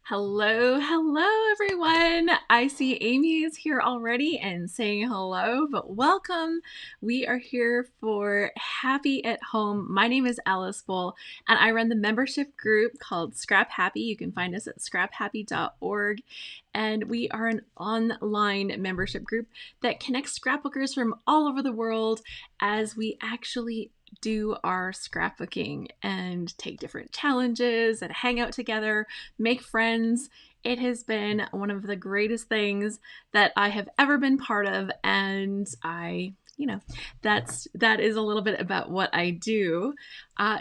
Hello, everyone. I see Amy is here already and saying hello, but welcome. We are here for Happy at Home. My name is Alice Bull, and I run the membership group called Scrap Happy. You can find us at scraphappy.org, and we are an online membership group that connects scrapbookers from all over the world as we actually do our scrapbooking and take different challenges and hang out together, make friends. It has been one of the greatest things that I have ever been part of, and that is a little bit about what I do.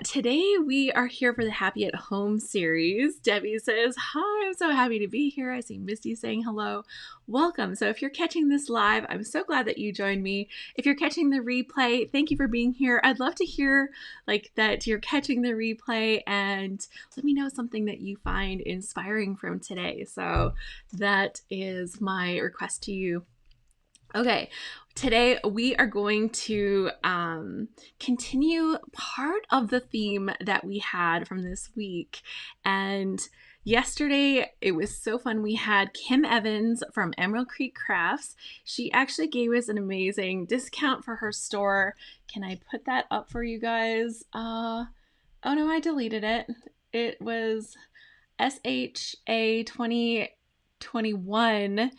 Today we are here for the Happy at Home series. Debbie says, "Hi, I'm so happy to be here." I see Misty saying hello. Welcome. So if you're catching this live, I'm so glad that you joined me. If you're catching the replay, thank you for being here. I'd love to hear that you're catching the replay and let me know something that you find inspiring from today. So that is my request to you. Okay, today we are going to continue part of the theme that we had from this week. And yesterday it was so fun. We had Kim Evans from Emerald Creek Crafts. She actually gave us an amazing discount for her store. Can I put that up for you guys? Oh no, I deleted it. It was SHA 2021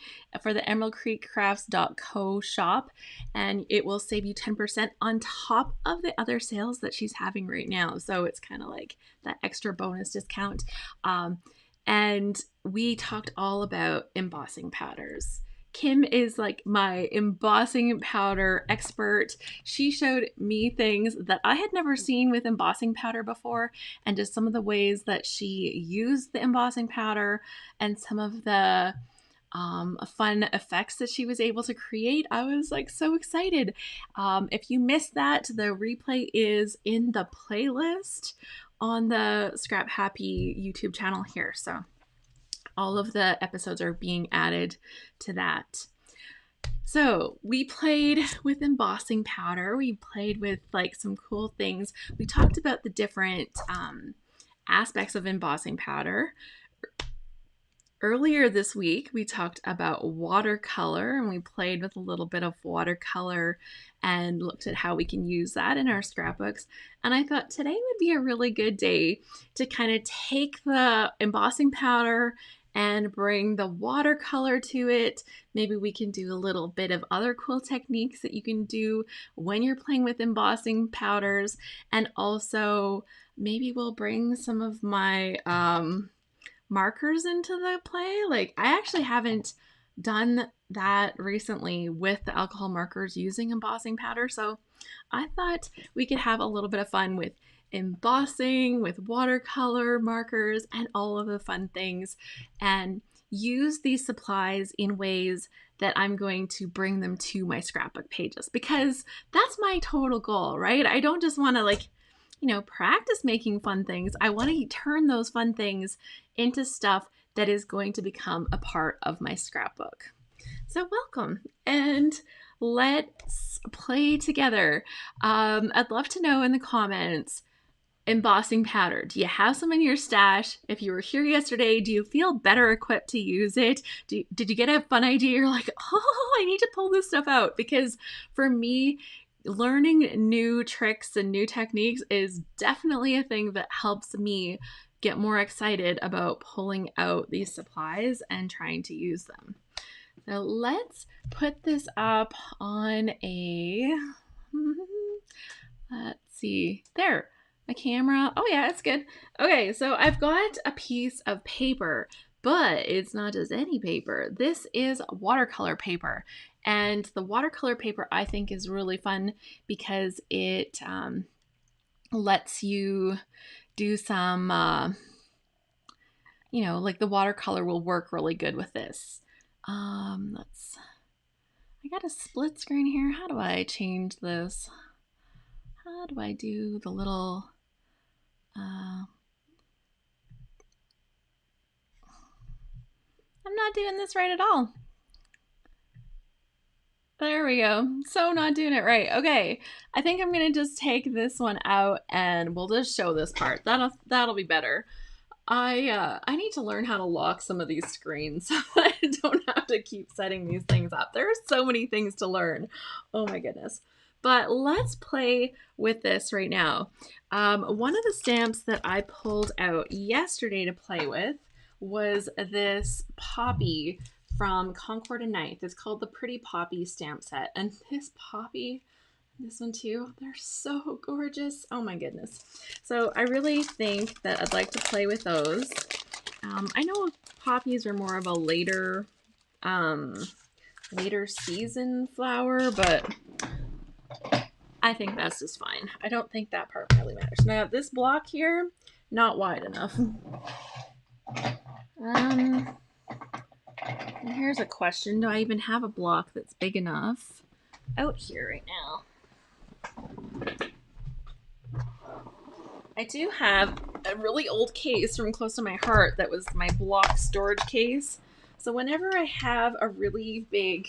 for the emeraldcreekcrafts.co shop, and it will save you 10% on top of the other sales that she's having right now. So it's kind of like that extra bonus discount. And we talked all about embossing powders. Kim is like my embossing powder expert. She showed me things that I had never seen with embossing powder before, and just some of the ways that she used the embossing powder and some of the fun effects that she was able to create. I was like so excited. If you missed that, the replay is in the playlist on the Scrap Happy YouTube channel here. So all of the episodes are being added to that. So we played with embossing powder. We played with some cool things. We talked about the different aspects of embossing powder. Earlier this week, we talked about watercolor, and we played with a little bit of watercolor and looked at how we can use that in our scrapbooks. And I thought today would be a really good day to kind of take the embossing powder and bring the watercolor to it. Maybe we can do a little bit of other cool techniques that you can do when you're playing with embossing powders. And also maybe we'll bring some of my markers into the play. I actually haven't done that recently with the alcohol markers using embossing powder, so I thought we could have a little bit of fun with embossing, with watercolor markers, and all of the fun things, and use these supplies in ways that I'm going to bring them to my scrapbook pages, because that's my total goal, right? I don't just want to practice making fun things. I want to turn those fun things into stuff that is going to become a part of my scrapbook. So welcome, and let's play together. I'd love to know in the comments, embossing powder, do you have some in your stash? If you were here yesterday, do you feel better equipped to use it? Did you get a fun idea? You're like, oh, I need to pull this stuff out. Because for me, learning new tricks and new techniques is definitely a thing that helps me get more excited about pulling out these supplies and trying to use them. So let's put this up on let's see, there, a camera. Oh yeah, it's good. Okay, so I've got a piece of paper, but it's not just any paper. This is watercolor paper. And the watercolor paper I think is really fun because it lets you do some, the watercolor will work really good with this. I got a split screen here. How do I change this? How do I do the little, I'm not doing this right at all. There we go. So not doing it right. Okay, I think I'm gonna just take this one out and we'll just show this part. That'll be better. I need to learn how to lock some of these screens so that I don't have to keep setting these things up. There are so many things to learn. Oh my goodness. But let's play with this right now. One of the stamps that I pulled out yesterday to play with was this poppy from Concord and Ninth. It's called the Pretty Poppy stamp set. And this poppy, this one too, they're so gorgeous. Oh my goodness. So I really think that I'd like to play with those. I know poppies are more of a later season flower, but I think that's just fine. I don't think that part really matters. Now this block here, not wide enough. Here's a question. Do I even have a block that's big enough out here right now? I do have a really old case from close to my heart that was my block storage case. So whenever I have a really big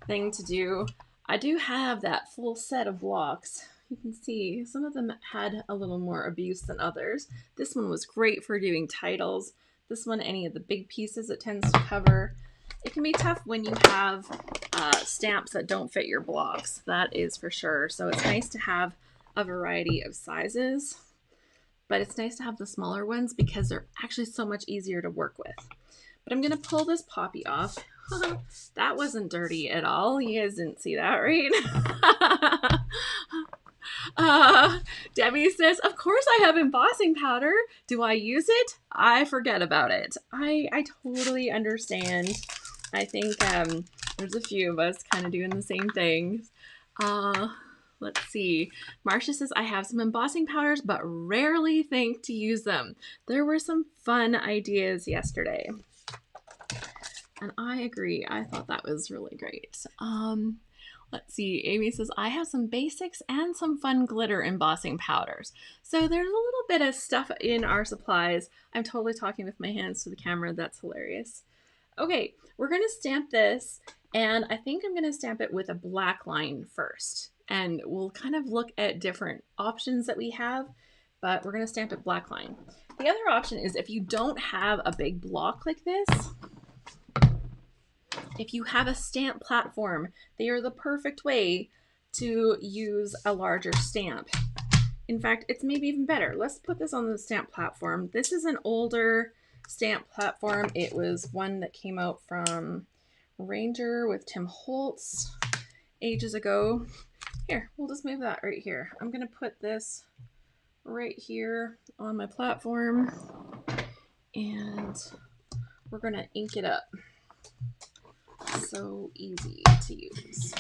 thing to do, I do have that full set of blocks. You can see some of them had a little more abuse than others. This one was great for doing titles. This one, any of the big pieces it tends to cover. It can be tough when you have stamps that don't fit your blocks. That is for sure. So it's nice to have a variety of sizes, but it's nice to have the smaller ones because they're actually so much easier to work with. But I'm going to pull this poppy off. That wasn't dirty at all. You guys didn't see that, right? Debbie says, of course I have embossing powder. Do I use it? I forget about it. I totally understand. I think there's a few of us kind of doing the same things. Let's see. Marcia says, I have some embossing powders, but rarely think to use them. There were some fun ideas yesterday. And I agree. I thought that was really great. Let's see. Amy says, I have some basics and some fun glitter embossing powders. So there's a little bit of stuff in our supplies. I'm totally talking with my hands to the camera. That's hilarious. Okay, we're going to stamp this, and I think I'm going to stamp it with a black line first. And we'll kind of look at different options that we have, but we're going to stamp it black line. The other option is if you don't have a big block like this, if you have a stamp platform, they are the perfect way to use a larger stamp. In fact, it's maybe even better. Let's put this on the stamp platform. This is an older stamp platform. It was one that came out from Ranger with Tim Holtz ages ago. Here, we'll just move that right here. I'm going to put this right here on my platform, and we're going to ink it up. So easy to use.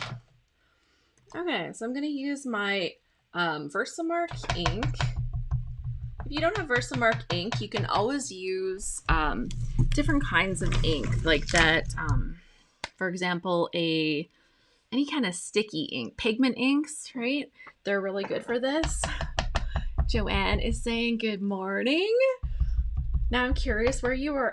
Okay, so I'm going to use my Versamark ink. If you don't have Versamark ink, you can always use different kinds of ink like that. For example, any kind of sticky ink, pigment inks, right? They're really good for this. Joanne is saying good morning. Now I'm curious where you're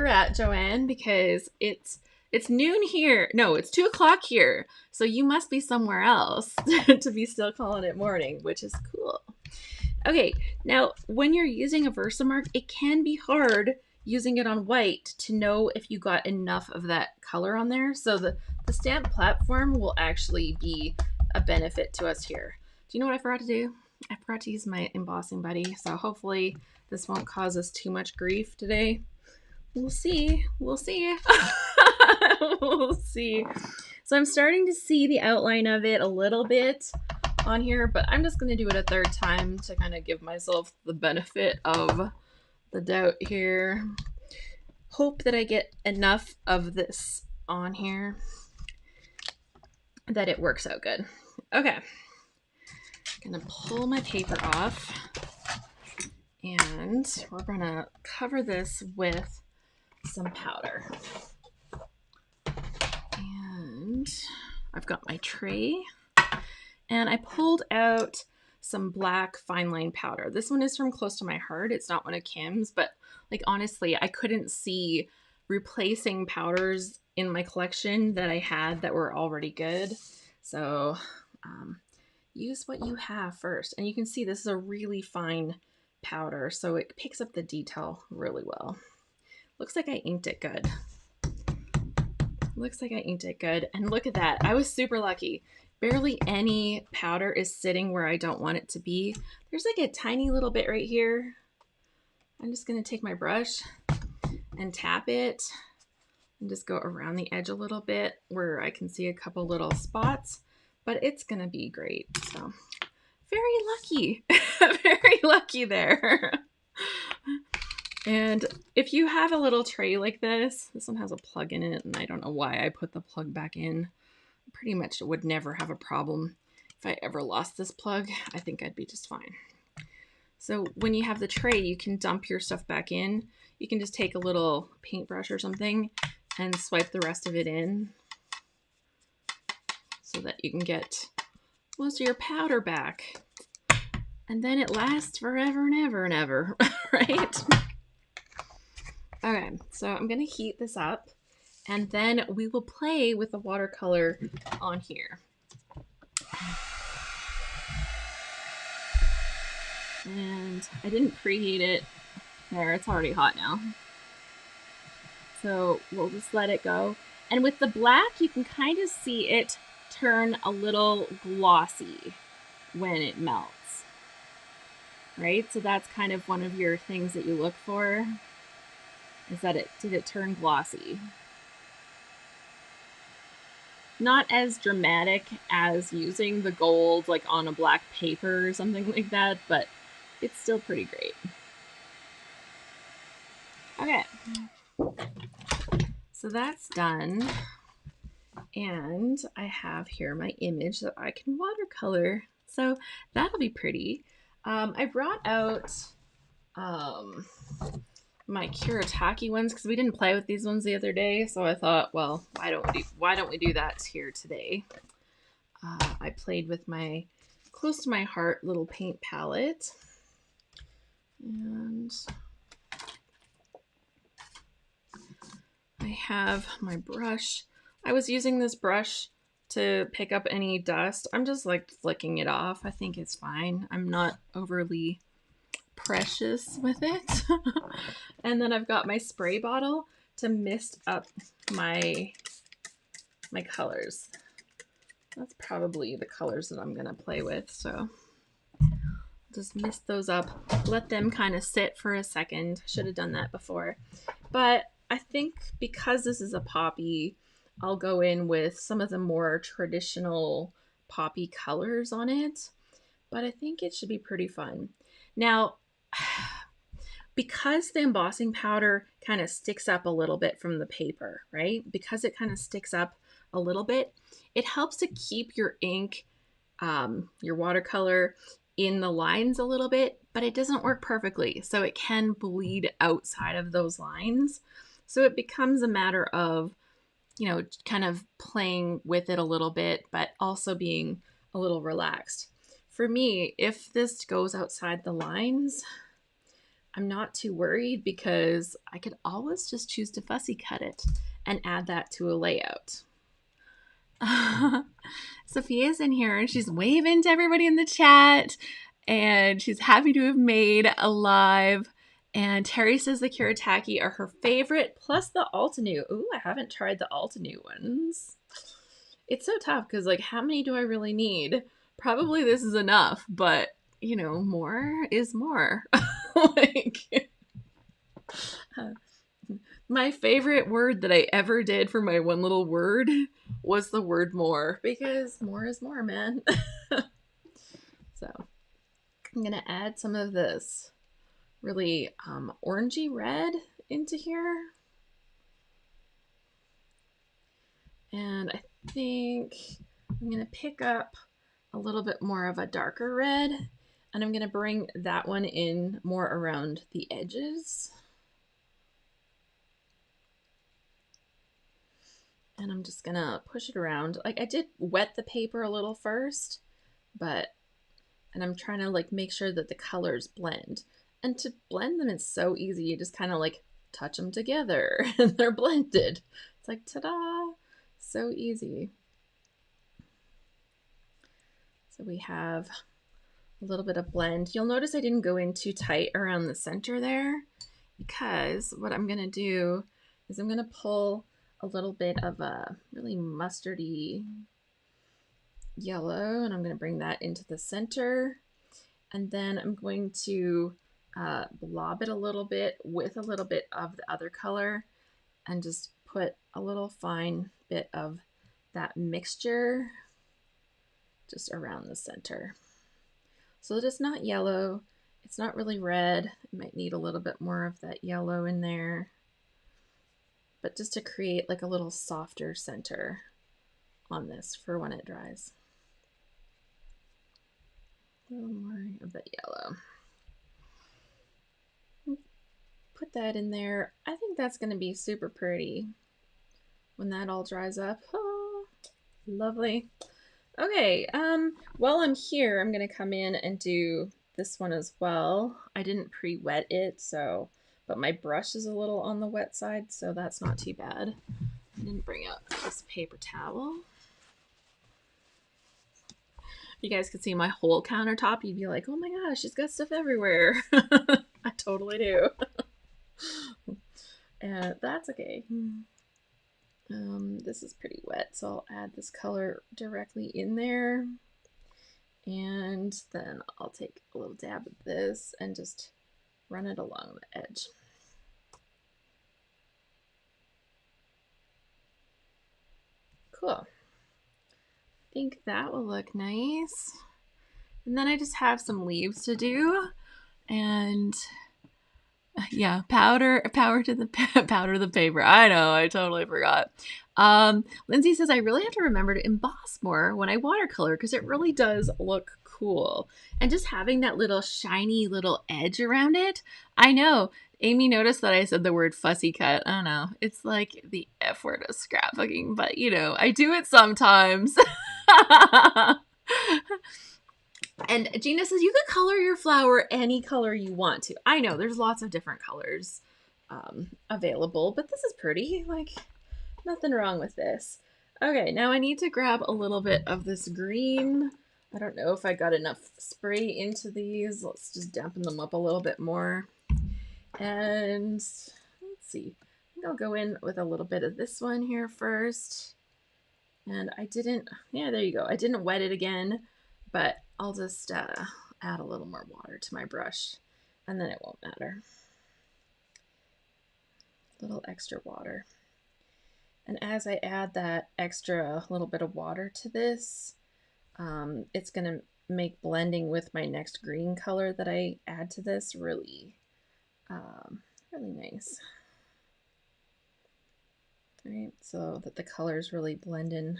at, Joanne, because it's noon here. No, it's 2 o'clock here. So you must be somewhere else to be still calling it morning, which is cool. Okay, now when you're using a Versamark, it can be hard using it on white to know if you got enough of that color on there. So the stamp platform will actually be a benefit to us here. Do you know what I forgot to do? I forgot to use my embossing buddy. So hopefully this won't cause us too much grief today. We'll see. We'll see. We'll see. So I'm starting to see the outline of it a little bit on here, but I'm just going to do it a third time to kind of give myself the benefit of the doubt here. Hope that I get enough of this on here that it works out good. Okay. I'm going to pull my paper off, and we're going to cover this with some powder. And I've got my tray, and I pulled out some black fine line powder. This one is from Close to My Heart. It's not one of Kim's, but like honestly, I couldn't see replacing powders in my collection that I had that were already good. So use what you have first. And you can see this is a really fine powder, so it picks up the detail really well. Looks like I inked it good. Looks like I inked it good. And look at that. I was super lucky. Barely any powder is sitting where I don't want it to be. There's like a tiny little bit right here. I'm just going to take my brush and tap it and just go around the edge a little bit where I can see a couple little spots, but it's going to be great. So very lucky, very lucky there. And if you have a little tray like this one has a plug in it, and I don't know why I put the plug back in. Pretty much would never have a problem. If I ever lost this plug, I think I'd be just fine. So when you have the tray, you can dump your stuff back in. You can just take a little paintbrush or something and swipe the rest of it in so that you can get most of your powder back. And then it lasts forever and ever and ever, right? Okay, so I'm gonna heat this up and then we will play with the watercolor on here. And I didn't preheat it. There, it's already hot now. So we'll just let it go. And with the black, you can kind of see it turn a little glossy when it melts, right? So that's kind of one of your things that you look for, is that did it turn glossy? Not as dramatic as using the gold like on a black paper or something like that, but it's still pretty great. Okay, so that's done. And I have here my image that I can watercolor. So that'll be pretty. I brought out my Kuretake ones because we didn't play with these ones the other day. So I thought, well, why don't we do that here today? I played with my close to my heart little paint palette. And I have my brush. I was using this brush to pick up any dust. I'm just like flicking it off. I think it's fine. I'm not overly precious with it. And then I've got my spray bottle to mist up my colors. That's probably the colors that I'm gonna play with. So just mist those up, let them kind of sit for a second. Should have done that before. But I think because this is a poppy, I'll go in with some of the more traditional poppy colors on it. But I think it should be pretty fun. Now, because the embossing powder kind of sticks up a little bit from the paper, right? Because it kind of sticks up a little bit, it helps to keep your ink, your watercolor in the lines a little bit, but it doesn't work perfectly. So it can bleed outside of those lines. So it becomes a matter of, you know, kind of playing with it a little bit, but also being a little relaxed. For me, if this goes outside the lines, I'm not too worried because I could always just choose to fussy cut it and add that to a layout. Sophia's in here and she's waving to everybody in the chat and she's happy to have made a live. And Terry says the Kuretake are her favorite, plus the Altenew. Ooh, I haven't tried the Altenew ones. It's so tough because, like, how many do I really need? Probably this is enough, but, you know, more is more. Like, my favorite word that I ever did for my one little word was the word more, because more is more, man. So I'm going to add some of this really orangey red into here. And I think I'm going to pick up a little bit more of a darker red, and I'm going to bring that one in more around the edges. And I'm just going to push it around. Like, I did wet the paper a little first, and I'm trying to like make sure that the colors blend. And to blend them, it's so easy. You just kind of like touch them together and they're blended. It's like, ta-da, so easy. So we have a little bit of blend. You'll notice I didn't go in too tight around the center there, because what I'm gonna do is I'm gonna pull a little bit of a really mustardy yellow, and I'm gonna bring that into the center. And then I'm going to blob it a little bit with a little bit of the other color and just put a little fine bit of that mixture just around the center. So that it's not yellow, it's not really red. It might need a little bit more of that yellow in there, but just to create like a little softer center on this for when it dries. A little more of that yellow. Put that in there. I think that's going to be super pretty when that all dries up. Oh, lovely. Okay, while I'm here, I'm going to come in and do this one as well. I didn't pre-wet it, but my brush is a little on the wet side, so that's not too bad. I didn't bring out this paper towel. You guys could see my whole countertop. You'd be like, oh my gosh, she's got stuff everywhere. I totally do. And that's okay. This is pretty wet, so I'll add this color directly in there. And then I'll take a little dab of this and just run it along the edge. Cool. I think that will look nice. And then I just have some leaves to do, and yeah, powder to the powder the paper. I know, I totally forgot. Lindsay says I really have to remember to emboss more when I watercolor because it really does look cool. And just having that little shiny little edge around it. I know. Amy noticed that I said the word fussy cut. I don't know. It's like the F word of scrapbooking, but you know, I do it sometimes. And Gina says you could color your flower any color you want to. I know there's lots of different colors available, but this is pretty. Like, nothing wrong with this. Okay, now I need to grab a little bit of this green. I don't know if I got enough spray into these. Let's just dampen them up a little bit more. And let's see. I think I'll go in with a little bit of this one here first. And I didn't, yeah, there you go. I didn't wet it again, but I'll just add a little more water to my brush, and then it won't matter. A little extra water. And as I add that extra little bit of water to this, it's going to make blending with my next green color that I add to this really, really nice. All right, so that the colors really blend in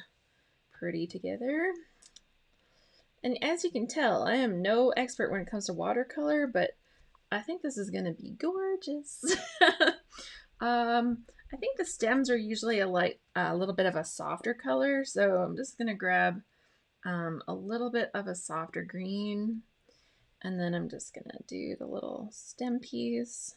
pretty together. And as you can tell, I am no expert when it comes to watercolor, but I think this is going to be gorgeous. I think the stems are usually a little bit of a softer color, so I'm just going to grab a little bit of a softer green, and then I'm just going to do the little stem piece.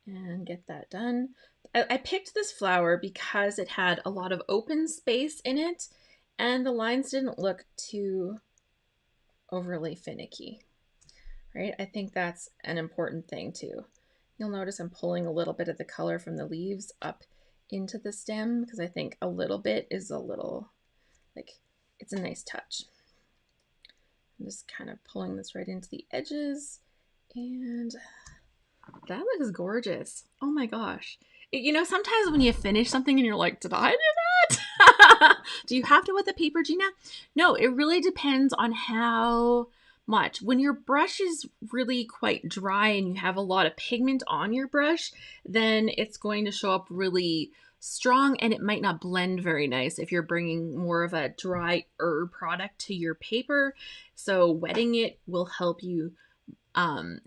And get that done. I picked this flower because it had a lot of open space in it, and the lines didn't look too overly finicky, right? I think that's an important thing too. You'll notice I'm pulling a little bit of the color from the leaves up into the stem because I think a little bit is a little, like, it's a nice touch. I'm just kind of pulling this right into the edges, and that looks gorgeous. Oh my gosh. You know, sometimes when you finish something and you're like, did I do that? Do you have to wet the paper, Gina? No, it really depends on how much. When your brush is really quite dry and you have a lot of pigment on your brush, then it's going to show up really strong and it might not blend very nice if you're bringing more of a drier product to your paper. So wetting it will help you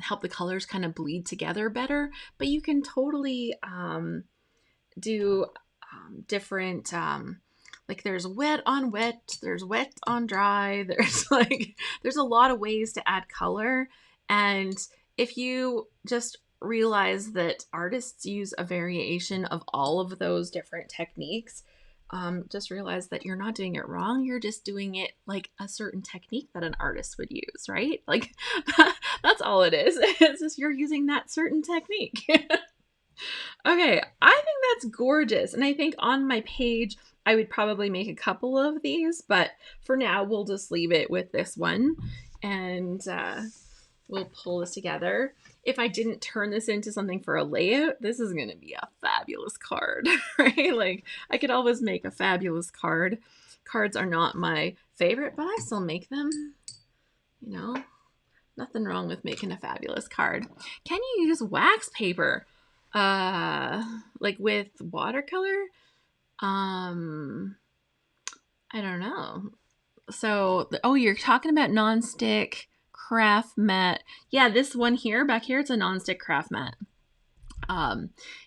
help the colors kind of bleed together better, but you can totally do different, like there's wet on wet, there's wet on dry, there's a lot of ways to add color. And if you just realize that artists use a variation of all of those different techniques. Just realize that you're not doing it wrong. You're just doing it like a certain technique that an artist would use, right? Like that's all it is. It's just you're using that certain technique. Okay, I think that's gorgeous. And I think on my page, I would probably make a couple of these, but for now, we'll just leave it with this one. And we'll pull this together. If I didn't turn this into something for a layout, this is going to be a fabulous card, right? Like I could always make a fabulous card. Cards are not my favorite, but I still make them. You know, nothing wrong with making a fabulous card. Can you use wax paper? Like with watercolor? I don't know. So, oh, you're talking about nonstick craft mat. Yeah, this one here, back here, it's a nonstick craft mat.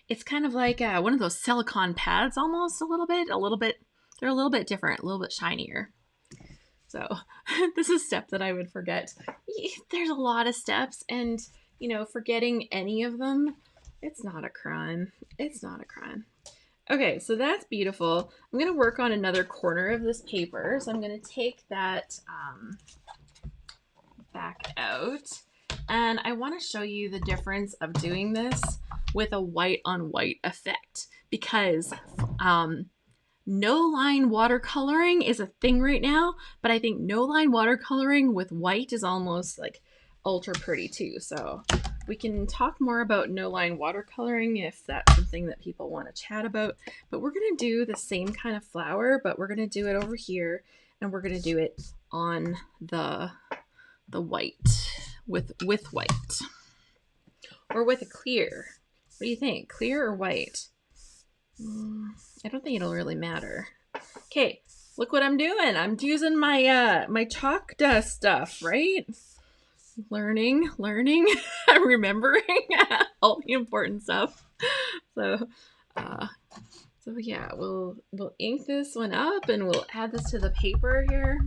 It's kind of like one of those silicone pads almost a little bit. They're a little bit different, a little bit shinier. So this is a step that I would forget. There's a lot of steps, and you know, forgetting any of them, it's not a crime. It's not a crime. Okay, so that's beautiful. I'm going to work on another corner of this paper. So I'm going to take that back out. And I want to show you the difference of doing this with a white on white effect. Because no line watercoloring is a thing right now. But I think no line watercoloring with white is almost like ultra pretty too. So we can talk more about no line watercoloring if that's something that people want to chat about. But we're going to do the same kind of flower, but we're going to do it over here, and we're going to do it on the white with white or with a clear. What do you think? Clear or white? I don't think it'll really matter. Okay, look what I'm doing. I'm using my my chalk dust stuff, right? Learning, remembering all the important stuff. So yeah, we'll ink this one up and we'll add this to the paper here.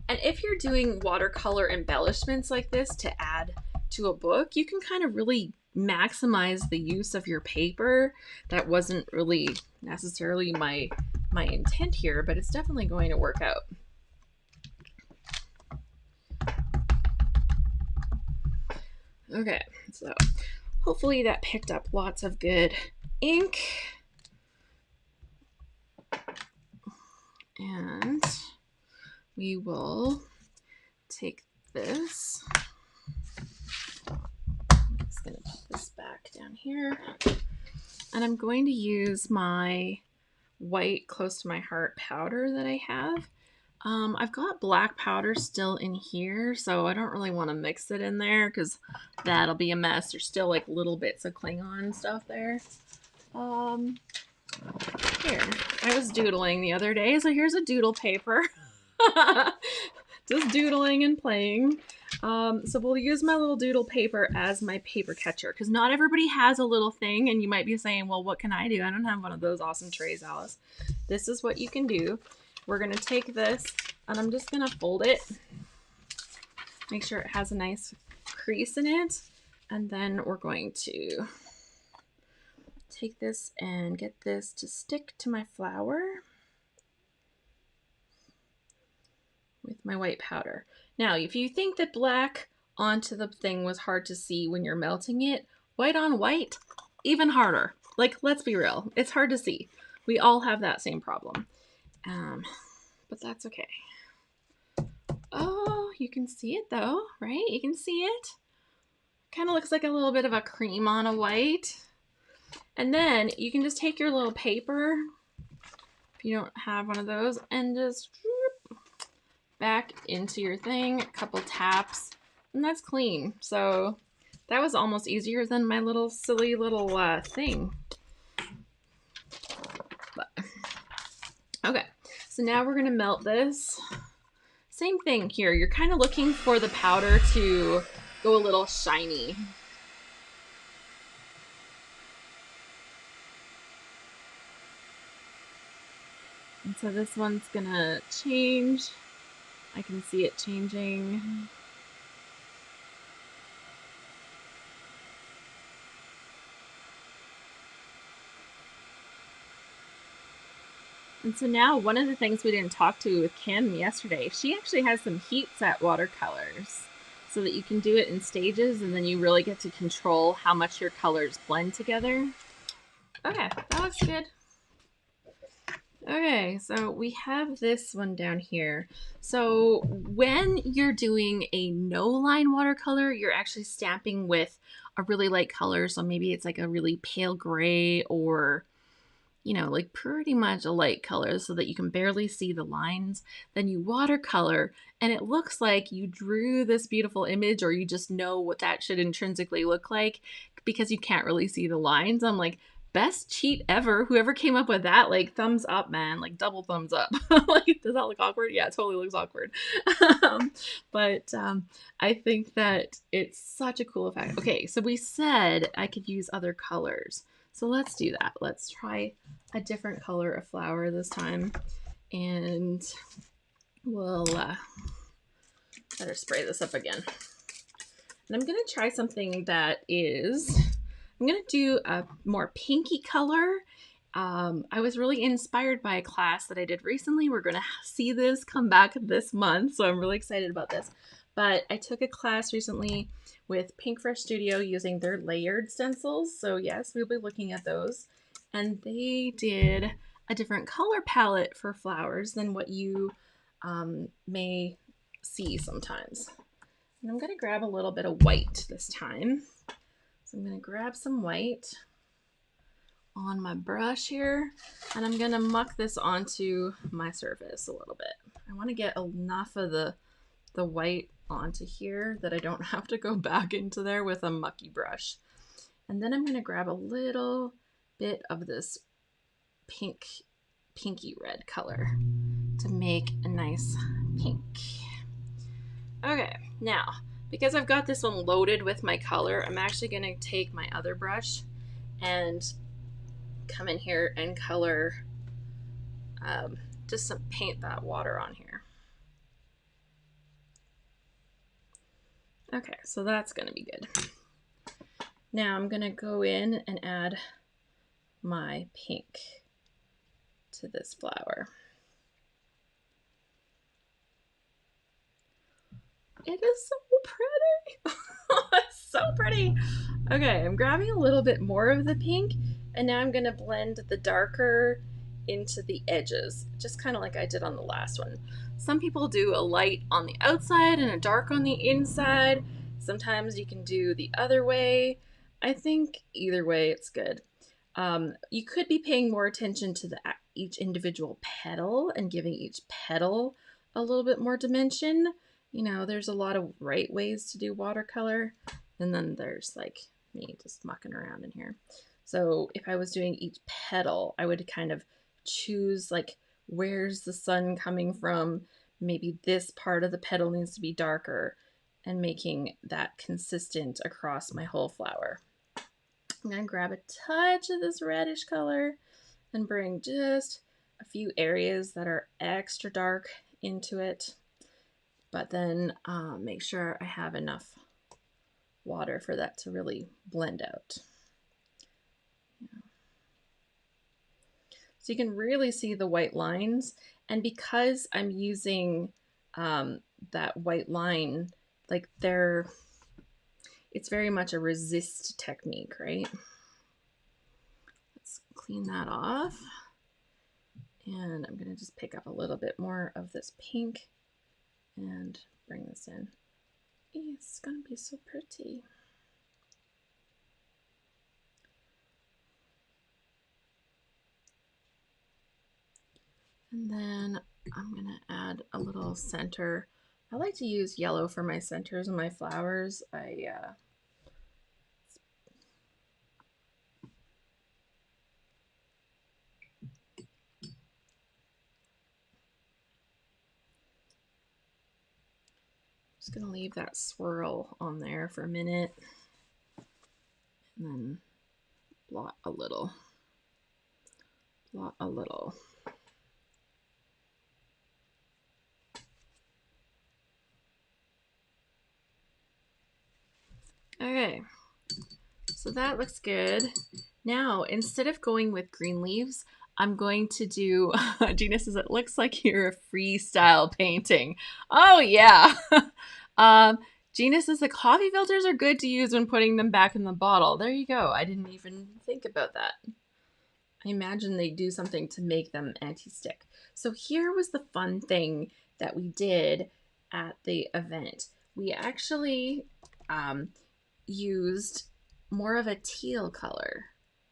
And if you're doing watercolor embellishments like this to add to a book, you can kind of really maximize the use of your paper. That wasn't really necessarily my intent here, but it's definitely going to work out. Okay, so hopefully that picked up lots of good ink. And we will take this. I'm just going to put this back down here. And I'm going to use my white close to my heart powder that I have. I've got black powder still in here, so I don't really want to mix it in there because that'll be a mess. There's still like little bits of Klingon stuff there. Here, I was doodling the other day, so here's a doodle paper. Just doodling and playing. So we'll use my little doodle paper as my paper catcher because not everybody has a little thing, and you might be saying, well, what can I do? I don't have one of those awesome trays, Alice. This is what you can do. We're going to take this and I'm just going to fold it. Make sure it has a nice crease in it. And then we're going to take this and get this to stick to my flower with my white powder. Now, if you think that black onto the thing was hard to see when you're melting it, white on white, even harder. Like, let's be real. It's hard to see. We all have that same problem. But that's okay. Oh, you can see it though, right? You can see it. Kind of looks like a little bit of a cream on a white. And then you can just take your little paper, if you don't have one of those, and just back into your thing, a couple taps, and that's clean. So that was almost easier than my little silly little thing. But, okay. So now we're going to melt this. Same thing here. You're kind of looking for the powder to go a little shiny. And so this one's going to change. I can see it changing. And so now one of the things we didn't talk to with Kim yesterday, she actually has some heat set watercolors so that you can do it in stages and then you really get to control how much your colors blend together. Okay, that looks good. Okay, so we have this one down here. So when you're doing a no line watercolor, you're actually stamping with a really light color. So maybe it's like a really pale gray or, you know, like pretty much a light color so that you can barely see the lines. Then you watercolor and it looks like you drew this beautiful image, or you just know what that should intrinsically look like because you can't really see the lines. I'm like, best cheat ever. Whoever came up with that, like, thumbs up, man. Like, double thumbs up. Like, does that look awkward? Yeah, it totally looks awkward. But I think that it's such a cool effect. Okay, so we said I could use other colors. So let's do that. Let's try a different color of flower this time. And we'll better spray this up again. And I'm going to try something that is, I'm going to do a more pinky color. I was really inspired by a class that I did recently. We're going to see this come back this month, so I'm really excited about this. But I took a class recently with Pink Fresh Studio using their layered stencils. So yes, we'll be looking at those. And they did a different color palette for flowers than what you may see sometimes. And I'm going to grab a little bit of white this time. So I'm going to grab some white on my brush here, and I'm going to muck this onto my surface a little bit. I want to get enough of the white onto here that I don't have to go back into there with a mucky brush. And then I'm going to grab a little bit of this pinky red color to make a nice pink. Okay, now, because I've got this one loaded with my color, I'm actually going to take my other brush and come in here and color, just some paint that water on here. Okay, so that's going to be good. Now I'm going to go in and add my pink to this flower. It is so pretty. It's so pretty. Okay, I'm grabbing a little bit more of the pink, and now I'm going to blend the darker into the edges, just kind of like I did on the last one. Some people do a light on the outside and a dark on the inside. Sometimes you can do the other way. I think either way it's good. You could be paying more attention to each individual petal and giving each petal a little bit more dimension. You know, there's a lot of right ways to do watercolor, and then there's like me just mucking around in here. So if I was doing each petal, I would kind of choose like, where's the sun coming from? Maybe this part of the petal needs to be darker, and making that consistent across my whole flower. I'm going to grab a touch of this reddish color and bring just a few areas that are extra dark into it, but then make sure I have enough water for that to really blend out. Yeah. So you can really see the white lines, and because I'm using that white line, like it's very much a resist technique, right? Let's clean that off. And I'm going to just pick up a little bit more of this pink and bring this in. It's going to be so pretty. And then I'm going to add a little center. I like to use yellow for my centers and my flowers. Just going to leave that swirl on there for a minute and then blot a little. Blot a little. Okay, so that looks good. Now, instead of going with green leaves, I'm going to do, Gina says, it looks like you're a freestyle painting. Oh, yeah. Gina says the coffee filters are good to use when putting them back in the bottle. There you go. I didn't even think about that. I imagine they do something to make them anti-stick. So here was the fun thing that we did at the event. We actually used more of a teal color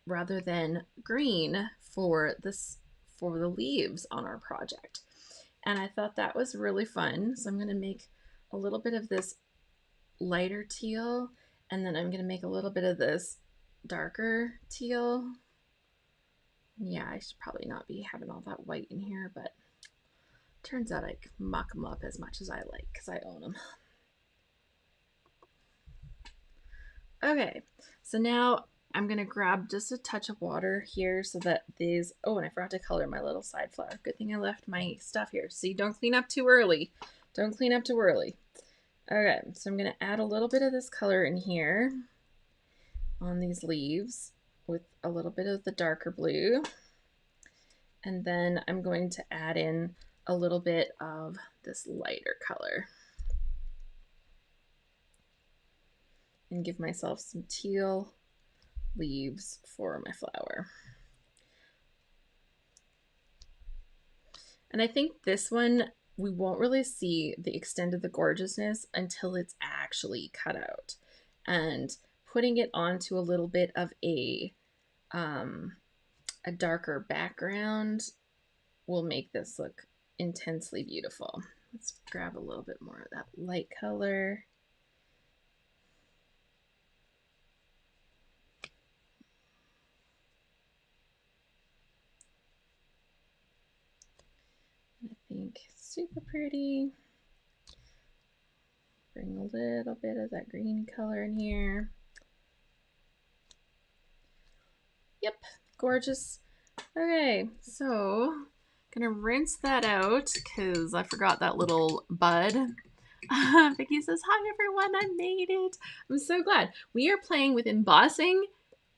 rather than green for the leaves on our project. And I thought that was really fun. So I'm going to make a little bit of this lighter teal, and then I'm going to make a little bit of this darker teal. Yeah, I should probably not be having all that white in here, but turns out I muck them up as much as I like because I own them. Okay, so now I'm going to grab just a touch of water here so that these, oh, and I forgot to color my little side flower. Good thing I left my stuff here. See, don't clean up too early. Don't clean up too early. Okay, so I'm going to add a little bit of this color in here on these leaves with a little bit of the darker blue. And then I'm going to add in a little bit of this lighter color and give myself some teal leaves for my flower. And I think this one, we won't really see the extent of the gorgeousness until it's actually cut out. And putting it onto a little bit of a darker background will make this look intensely beautiful. Let's grab a little bit more of that light color. I think super pretty. Bring a little bit of that green color in here. Yep, gorgeous. Okay, so gonna rinse that out because I forgot that little bud. Vicky says, hi everyone, I made it. I'm so glad. We are playing with embossing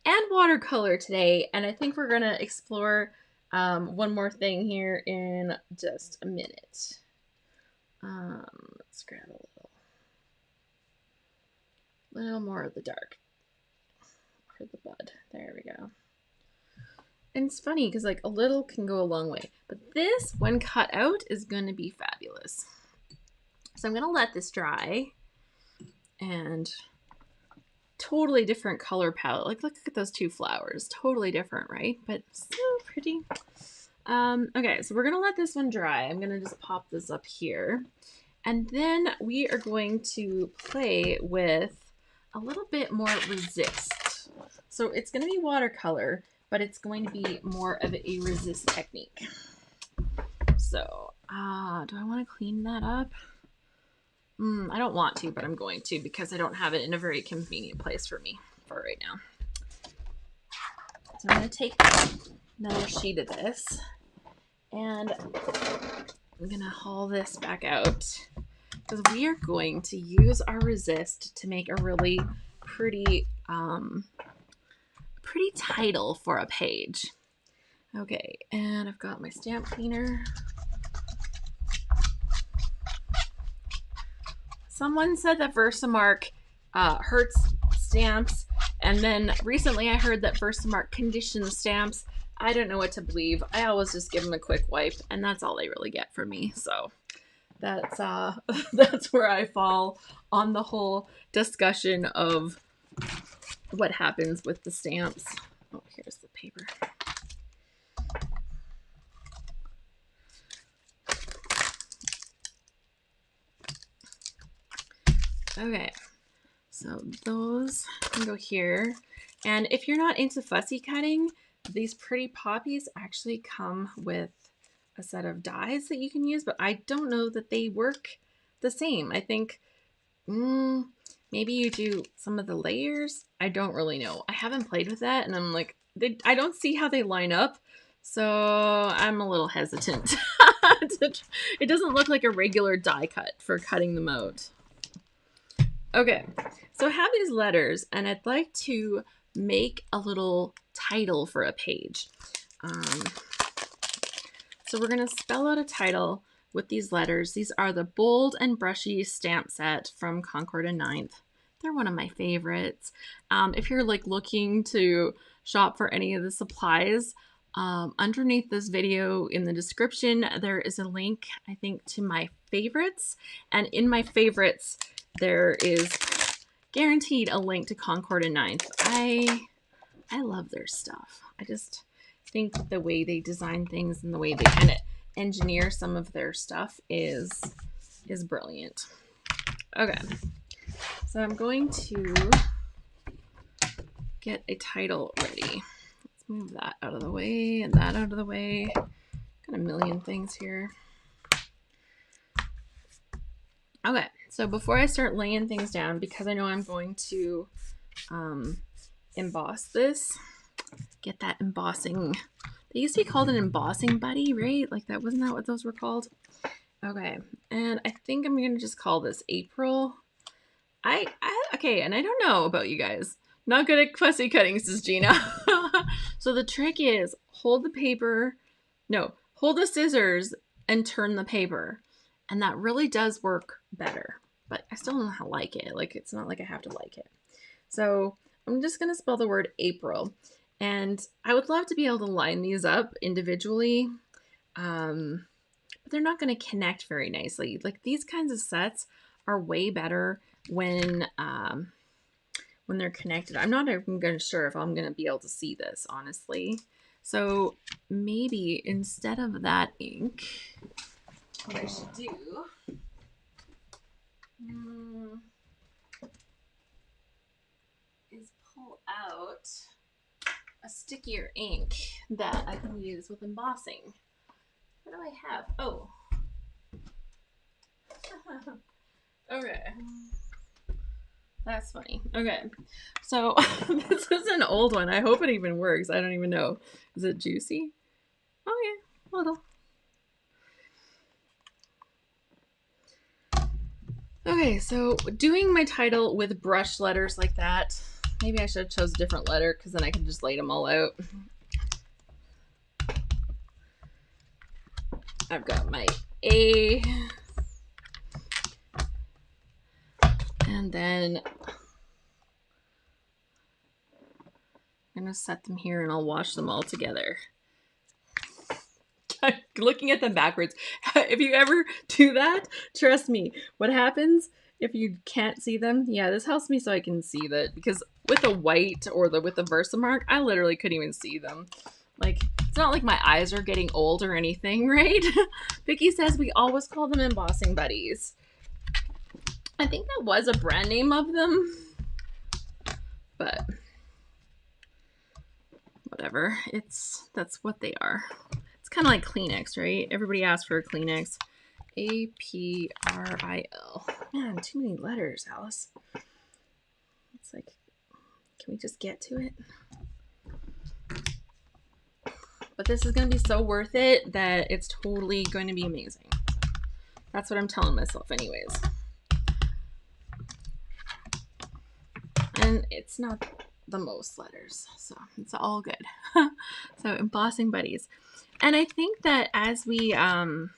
and watercolor today, and I think we're gonna explore one more thing here in just a minute. Let's grab a little more of the dark for the bud. There we go. And it's funny because like a little can go a long way, but this, when cut out, is going to be fabulous. So I'm going to let this dry, and totally different color palette. Like look at those two flowers, totally different, right? But so pretty. Okay, so we're going to let this one dry. I'm going to just pop this up here, and then we are going to play with a little bit more resist. So it's going to be watercolor, but it's going to be more of a resist technique. So, do I want to clean that up? I don't want to, but I'm going to because I don't have it in a very convenient place for me for right now. So I'm going to take another sheet of this, and I'm going to haul this back out because we are going to use our resist to make a really pretty title for a page. Okay, and I've got my stamp cleaner. Someone said that Versamark hurts stamps, and then recently I heard that Versamark conditions stamps. I don't know what to believe. I always just give them a quick wipe, and that's all they really get from me. So that's that's where I fall on the whole discussion of what happens with the stamps. Oh, here's the paper. Okay, so those can go here. And if you're not into fussy cutting, these pretty poppies actually come with a set of dies that you can use, but I don't know that they work the same. I think maybe you do some of the layers. I don't really know. I haven't played with that, and I'm like, I don't see how they line up, so I'm a little hesitant. It doesn't look like a regular die cut for cutting them out. Okay, so I have these letters, and I'd like to make a little title for a page. So we're going to spell out a title with these letters. These are the Bold and Brushy stamp set from Concord and Ninth. They're one of my favorites. If you're like looking to shop for any of the supplies, underneath this video in the description, there is a link, I think, to my favorites. And in my favorites, there is guaranteed a link to Concord and Ninth. I love their stuff. I just think the way they design things and the way they kind of engineer some of their stuff is brilliant. Okay, so I'm going to get a title ready. Let's move that out of the way and that out of the way. Got a million things here. Okay, so before I start laying things down, because I know I'm going to emboss this, get that embossing. They used to be called an embossing buddy, right? Like that, wasn't that what those were called? Okay, and I think I'm gonna just call this April. Okay, and I don't know about you guys. Not good at fussy cutting, says Gina. So the trick is hold the scissors and turn the paper. And that really does work better. But I still don't know how to like it. Like, it's not like I have to like it. So I'm just going to spell the word April. And I would love to be able to line these up individually. But they're not going to connect very nicely. Like, these kinds of sets are way better when they're connected. I'm not even sure if I'm going to be able to see this, honestly. So maybe instead of that ink, what I should do is pull out a stickier ink that I can use with embossing. What do I have? Oh. Okay. That's funny. Okay. So this is an old one. I hope it even works. I don't even know. Is it juicy? Oh yeah, a little. Okay, so doing my title with brush letters like that, maybe I should have chose a different letter because then I could just lay them all out. I've got my A, and then I'm going to set them here and I'll wash them all together. Looking at them backwards. If you ever do that, trust me, what happens if you can't see them? Yeah, this helps me so I can see that, because with a white or with the Versamark, I literally couldn't even see them. Like, it's not like my eyes are getting old or anything, right? Vicky says we always call them embossing buddies. I think that was a brand name of them, but whatever. That's what they are. It's kind of like Kleenex, right? Everybody asks for a Kleenex. A-P-R-I-L. Man, too many letters, Alice. It's like, can we just get to it? But this is going to be so worth it that it's totally going to be amazing. That's what I'm telling myself anyways. And it's not the most letters, so it's all good. So embossing buddies. And I think that as we, as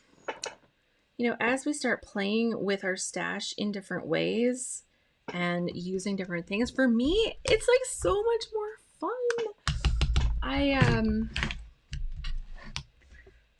we start playing with our stash in different ways and using different things, for me, it's like so much more fun.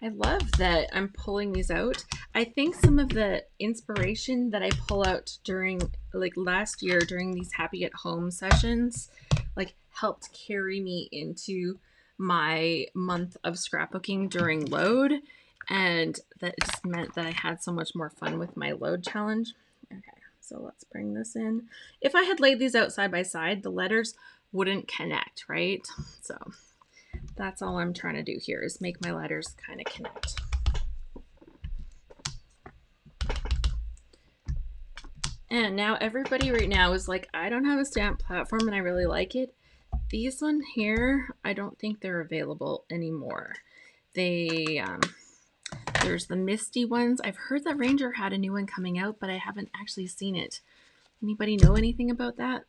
I love that I'm pulling these out. I think some of the inspiration that I pull out during, like last year during these Happy at Home sessions, like helped carry me into my month of scrapbooking during load, and that it just meant that I had so much more fun with my load challenge. Okay, so let's bring this in. If I had laid these out side by side, the letters wouldn't connect, right? So that's all I'm trying to do here, is make my letters kind of connect. And now everybody right now is like, I don't have a stamp platform and I really like it. These one here, I don't think they're available anymore. There's the Misty ones. I've heard that Ranger had a new one coming out, but I haven't actually seen it. Anybody know anything about that?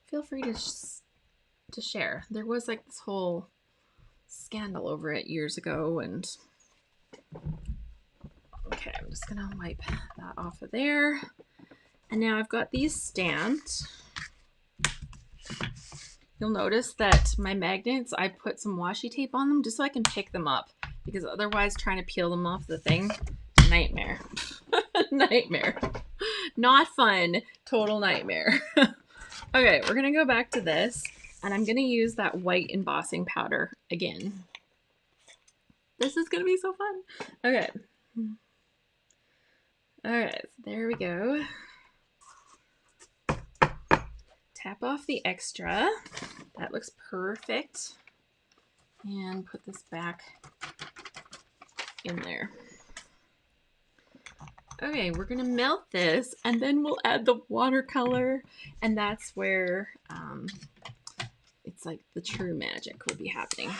Feel free to share. There was like this whole scandal over it years ago, and Okay, I'm just gonna wipe that off of there. And now I've got these stamped. You'll notice that my magnets, I put some washi tape on them just so I can pick them up, because otherwise trying to peel them off the thing, nightmare. Nightmare. Not fun. Total nightmare. Okay, we're gonna go back to this, and I'm gonna use that white embossing powder again. This is gonna be so fun. Okay. Alright, so there we go. Tap off the extra. That looks perfect. And put this back in there. Okay, we're gonna melt this, and then we'll add the watercolor, and that's where it's like the true magic will be happening.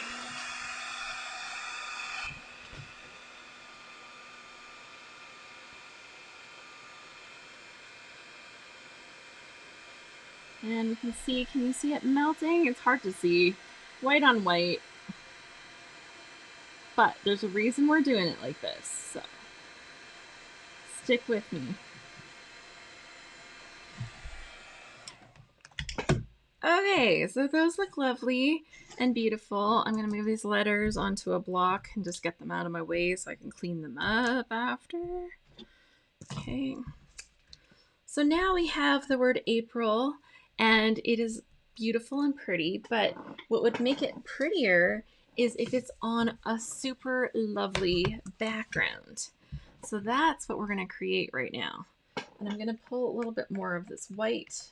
And you can see, can you see it melting? It's hard to see. White on white. But there's a reason we're doing it like this, so stick with me. Okay, so those look lovely and beautiful. I'm gonna move these letters onto a block and just get them out of my way so I can clean them up after. Okay. So now we have the word April, and it is beautiful and pretty, but what would make it prettier is if it's on a super lovely background. So that's what we're gonna create right now. And I'm gonna pull a little bit more of this white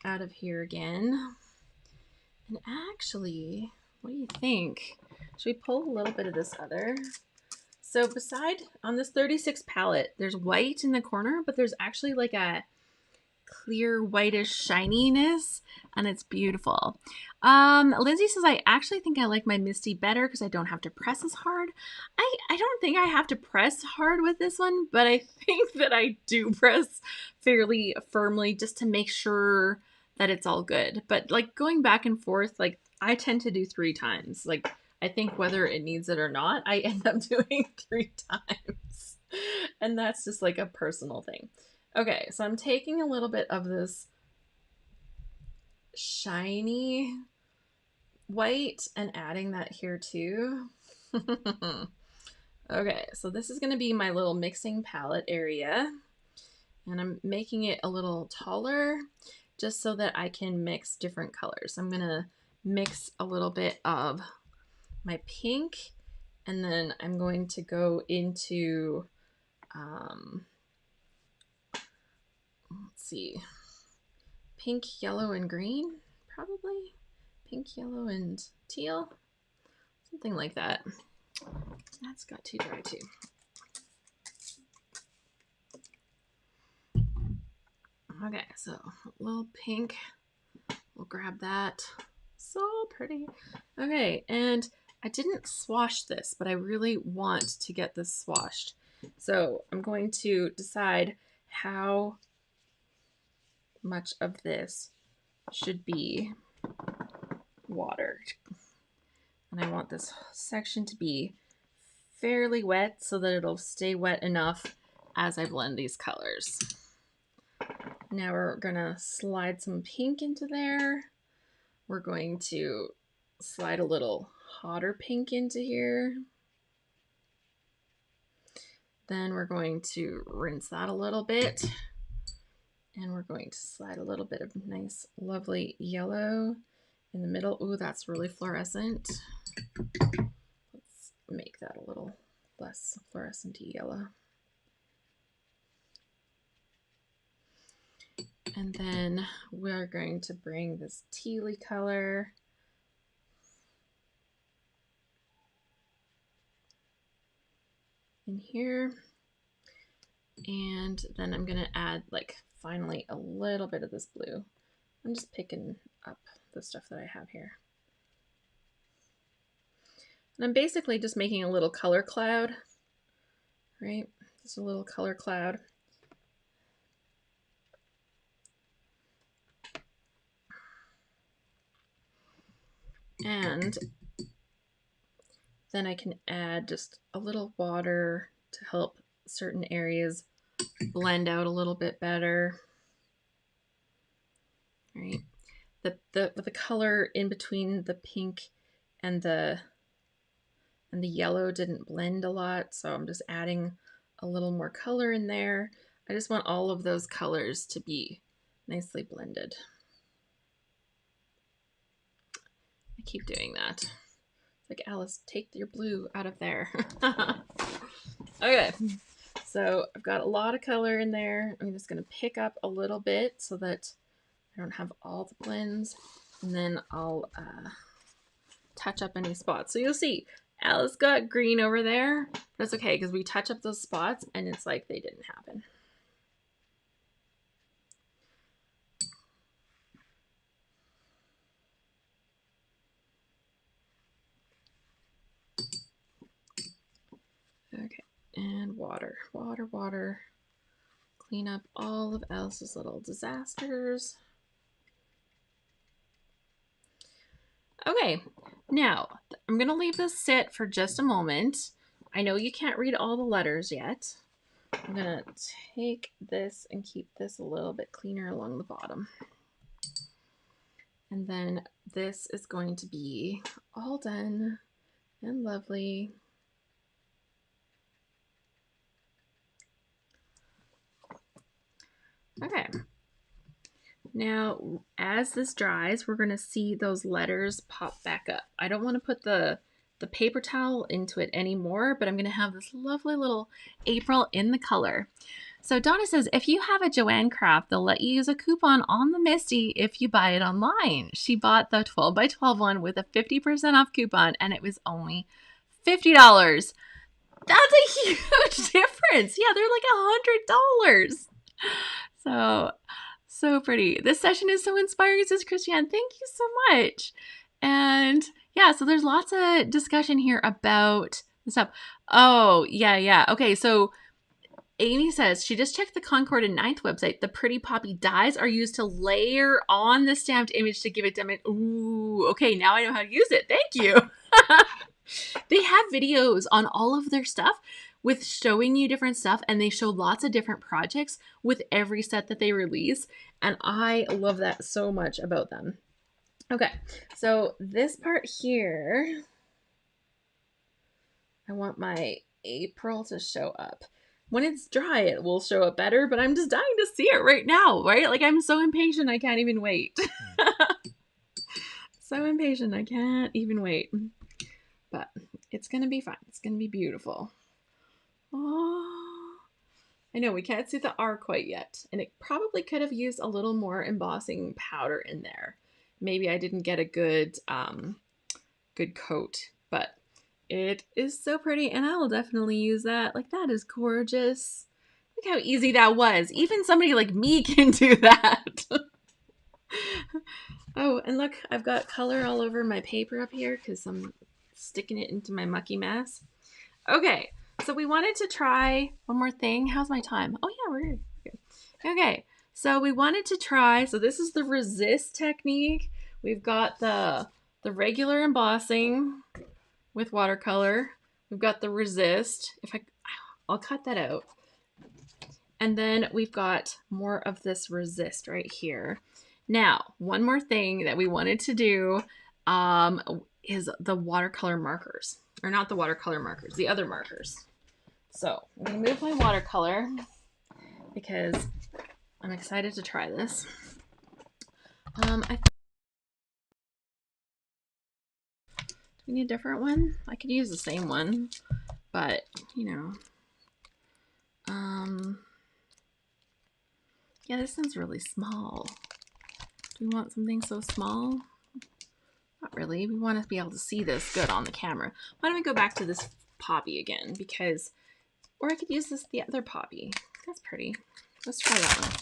out of here again. And actually, what do you think? Should we pull a little bit of this other? So beside, on this 36 palette, there's white in the corner, but there's actually like a clear whitish shininess, and it's beautiful. Lindsay says, I actually think I like my Misty better because I don't have to press as hard. I don't think I have to press hard with this one, but I think that I do press fairly firmly just to make sure that it's all good. But like going back and forth, like I tend to do 3 times. Like I think whether it needs it or not, I end up doing 3 times. And that's just like a personal thing. Okay, so I'm taking a little bit of this shiny white and adding that here too. Okay, so this is going to be my little mixing palette area. And I'm making it a little taller just so that I can mix different colors. I'm going to mix a little bit of my pink, and then I'm going to go into let's see, pink, yellow, and green, probably. Pink, yellow, and teal. Something like that. That's got too dry too. Okay, so a little pink. We'll grab that. So pretty. Okay, and I didn't swash this, but I really want to get this swashed. So I'm going to decide how much of this should be water. And I want this section to be fairly wet so that it'll stay wet enough as I blend these colors. Now we're gonna slide some pink into there. We're going to slide a little hotter pink into here. Then we're going to rinse that a little bit. And we're going to slide a little bit of nice, lovely yellow in the middle. Ooh, that's really fluorescent. Let's make that a little less fluorescent-y yellow. And then we're going to bring this tealy color in here. And then I'm going to add, like, finally a little bit of this blue. I'm just picking up the stuff that I have here. And I'm basically just making a little color cloud, right? Just a little color cloud. And then I can add just a little water to help certain areas blend out a little bit better. All right. The color in between the pink and the yellow didn't blend a lot, so I'm just adding a little more color in there. I just want all of those colors to be nicely blended. I keep doing that. It's like, Alice, take your blue out of there. Okay, so I've got a lot of color in there. I'm just going to pick up a little bit so that I don't have all the blends, and then I'll touch up any spots. So you'll see Alice got green over there, but that's okay because we touch up those spots and it's like they didn't happen. Okay, and water. Clean up all of Alice's little disasters. Okay, now I'm gonna leave this sit for just a moment. I know you can't read all the letters yet. I'm gonna take this and keep this a little bit cleaner along the bottom. And then this is going to be all done and lovely. Okay. Now, as this dries, we're going to see those letters pop back up. I don't want to put the paper towel into it anymore, but I'm going to have this lovely little April in the color. So Donna says, if you have a Joanne craft, they'll let you use a coupon on the Misty if you buy it online. She bought the 12 by 12 one with a 50% off coupon, and it was only $50. That's a huge difference. Yeah, they're like $100. So pretty. This session is so inspiring, says Christiane. Thank you so much. And yeah, so there's lots of discussion here about the stuff. Oh, yeah. Okay, so Amy says she just checked the Concord and Ninth website. The Pretty Poppy dies are used to layer on the stamped image to give it dimension. Ooh, okay, now I know how to use it. Thank you. They have videos on all of their stuff with showing you different stuff, and they show lots of different projects with every set that they release, and I love that so much about them. Okay, so this part here, I want my April to show up. When it's dry, it will show up better, but I'm just dying to see it right now, right? Like, I'm so impatient, I can't even wait. So impatient, I can't even wait. But it's going to be fine. It's going to be beautiful. Oh, I know we can't see the R quite yet, and it probably could have used a little more embossing powder in there. Maybe I didn't get a good coat, but it is so pretty, and I will definitely use that. Like, that is gorgeous. Look how easy that was. Even somebody like me can do that. Oh, and look, I've got color all over my paper up here because I'm sticking it into my mucky mess. Okay, so we wanted to try one more thing. How's my time? Oh yeah, we're good. Okay, so we wanted to try, so this is the resist technique. We've got the regular embossing with watercolor. We've got the resist. I'll cut that out. And then we've got more of this resist right here. Now, one more thing that we wanted to do is the watercolor markers. Or not the watercolor markers, the other markers. So I'm going to move my watercolor because I'm excited to try this. Do we need a different one? I could use the same one, but you know. Yeah, this one's really small. Do we want something so small? Not really. We want to be able to see this good on the camera. Why don't we go back to this poppy again? Because, or I could use the other poppy. That's pretty. Let's try that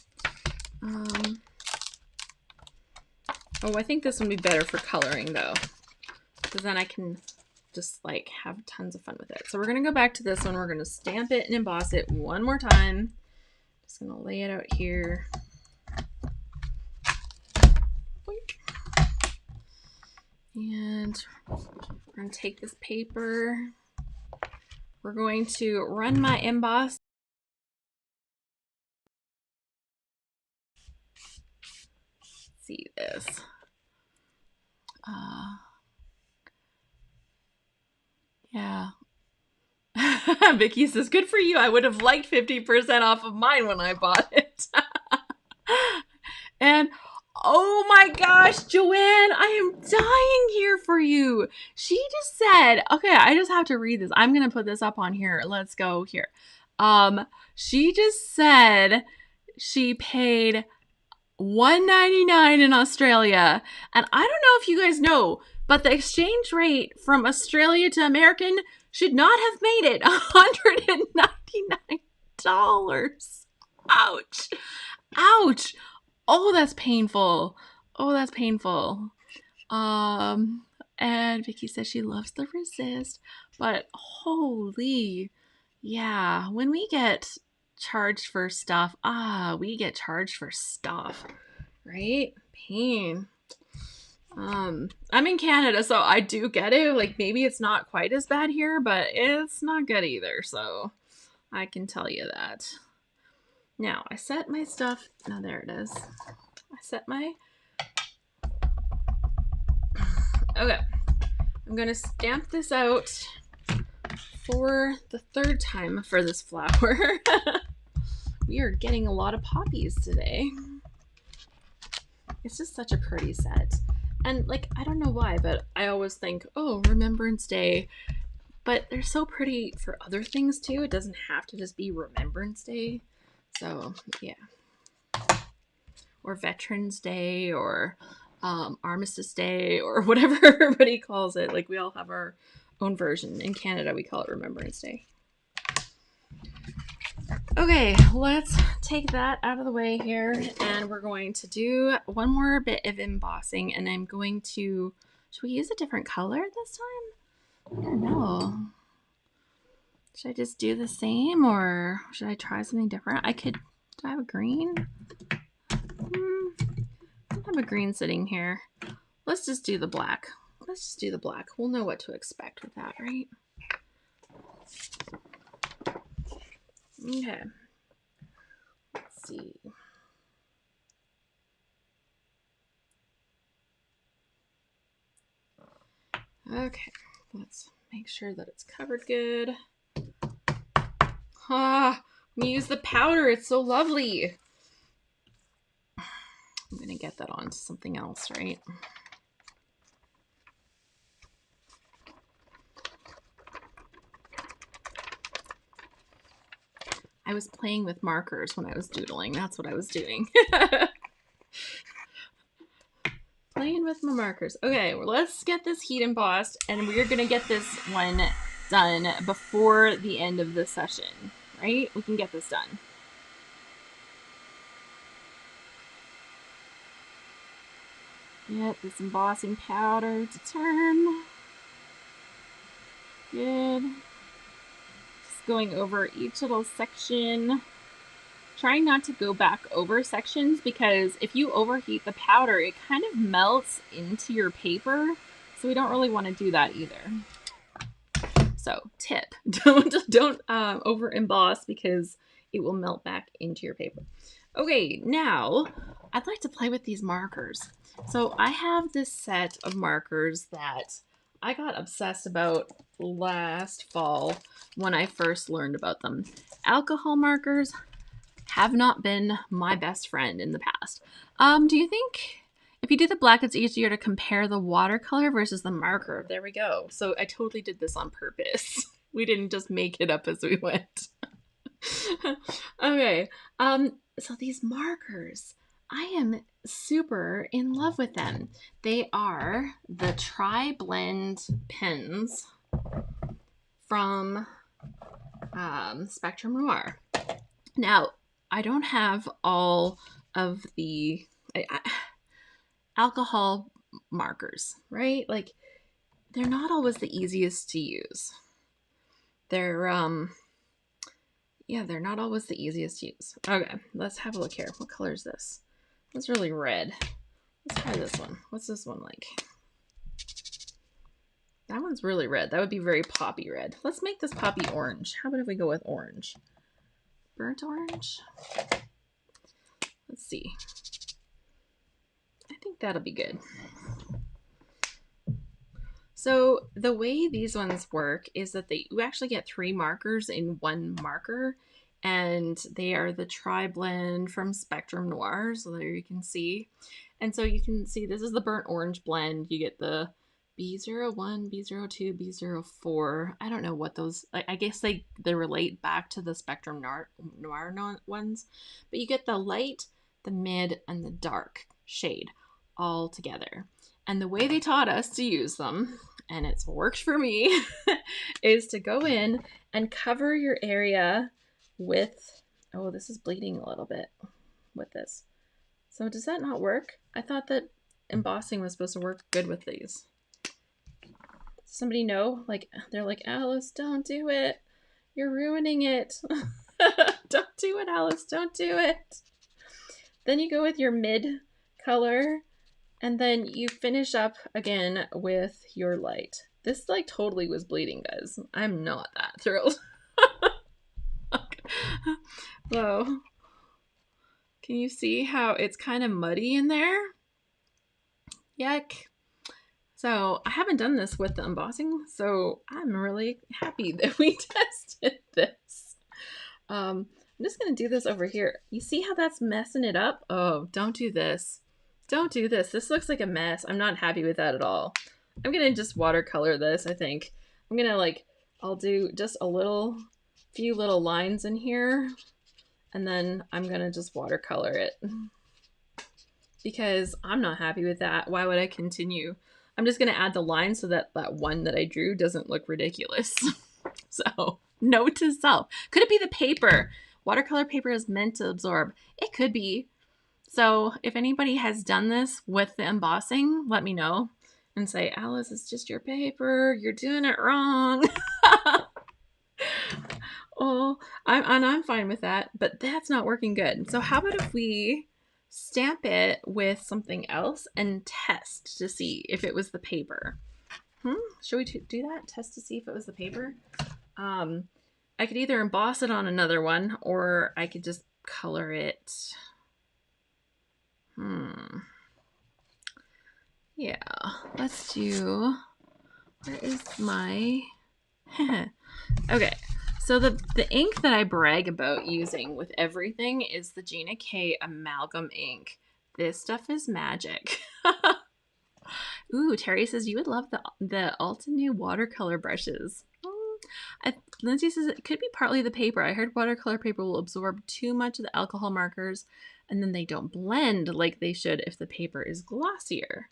one. Oh, I think this would be better for coloring though, because then I can just like have tons of fun with it. So we're going to go back to this one. We're going to stamp it and emboss it one more time. Just going to lay it out here. And we're going and take this paper. We're going to run my emboss. See this. Yeah. Vicky says, good for you. I would have liked 50% off of mine when I bought it. And oh my gosh, Joanne, I am dying here for you. She just said, okay, I just have to read this. I'm going to put this up on here. Let's go here. She just said she paid $1.99 in Australia. And I don't know if you guys know, but the exchange rate from Australia to American should not have made it $199. Ouch. Ouch. Oh, that's painful. Oh, that's painful. And Vicky says she loves the resist, but holy, yeah, when we get charged for stuff, we get charged for stuff, right? Pain. I'm in Canada, so I do get it. Like, maybe it's not quite as bad here, but it's not good either, so I can tell you that. Now, I set my stuff. Now, there it is. I set my... Okay. I'm going to stamp this out for the third time for this flower. We are getting a lot of poppies today. It's just such a pretty set. And, like, I don't know why, but I always think, oh, Remembrance Day. But they're so pretty for other things, too. It doesn't have to just be Remembrance Day. So, yeah. Or Veterans Day, or Armistice Day, or whatever everybody calls it. Like, we all have our own version. In Canada, we call it Remembrance Day. Okay, let's take that out of the way here, and we're going to do one more bit of embossing, and I'm going to... Should we use a different color this time? I don't know. Should I just do the same, or should I try something different? I could... Do I have a green? I have a green sitting here. Let's just do the black. Let's just do the black. We'll know what to expect with that, right? Okay. Let's see. Okay. Let's make sure that it's covered good. I'm gonna use the powder. It's so lovely. I'm gonna get that onto something else, right? I was playing with markers when I was doodling. That's what I was doing. Playing with my markers. Okay, well, let's get this heat embossed, and we're gonna get this one done before the end of the session, right? We can get this done. Get this embossing powder to turn. Good. Just going over each little section. Trying not to go back over sections, because if you overheat the powder, it kind of melts into your paper. So we don't really want to do that either. So tip, don't over emboss, because it will melt back into your paper. Okay, now I'd like to play with these markers. So I have this set of markers that I got obsessed about last fall when I first learned about them. Alcohol markers have not been my best friend in the past. Do you think if you do the black, it's easier to compare the watercolor versus the marker? There we go. So I totally did this on purpose. We didn't just make it up as we went. Okay. So these markers, I am super in love with them. They are the Tri-Blend pens from Spectrum Noir. Now, I don't have all of the alcohol markers, right? Like, they're not always the easiest to use. They're, yeah, they're not always the easiest to use. Okay, let's have a look here. What color is this? It's really red. Let's try this one. What's this one like? That one's really red. That would be very poppy red. Let's make this poppy orange. How about if we go with orange? Burnt orange? Let's see. I think that'll be good. So the way these ones work is that you actually get 3 markers in one marker, and they are the tri-blend from Spectrum Noir. So there you can see. And so you can see this is the burnt orange blend. You get the B01, B02, B04. I don't know what those, I guess they relate back to the Spectrum Noir ones, but you get the light, the mid, and the dark shade all together. And the way they taught us to use them, and it's worked for me, is to go in and cover your area with, oh, this is bleeding a little bit with this. So does that not work? I thought that embossing was supposed to work good with these. Somebody know? Like, they're like, Alice, don't do it. You're ruining it. Don't do it, Alice. Don't do it. Then you go with your mid color, and then you finish up again with your light. This like totally was bleeding, guys. I'm not that thrilled. Whoa. Can you see how it's kind of muddy in there? Yuck. So I haven't done this with the embossing, so I'm really happy that we tested this. I'm just going to do this over here. You see how that's messing it up? Oh, don't do this. Don't do this. This looks like a mess. I'm not happy with that at all. I'm going to just watercolor this, I think. I'm going to I'll do just a few little lines in here, and then I'm going to just watercolor it. Because I'm not happy with that. Why would I continue? I'm just going to add the line so that that one that I drew doesn't look ridiculous. So, note to self. Could it be the paper? Watercolor paper is meant to absorb. It could be. So, if anybody has done this with the embossing, let me know and say, Alice, it's just your paper. You're doing it wrong. Oh, I'm fine with that, but that's not working good. So, how about if we stamp it with something else and test to see if it was the paper? Should we do that? Test to see if it was the paper? I could either emboss it on another one, or I could just color it. Yeah, let's do, where is my, okay. So the ink that I brag about using with everything is the Gina K Amalgam ink. This stuff is magic. Ooh, Terry says you would love the Altenew watercolor brushes. Lindsay says it could be partly the paper. I heard watercolor paper will absorb too much of the alcohol markers, and then they don't blend like they should if the paper is glossier.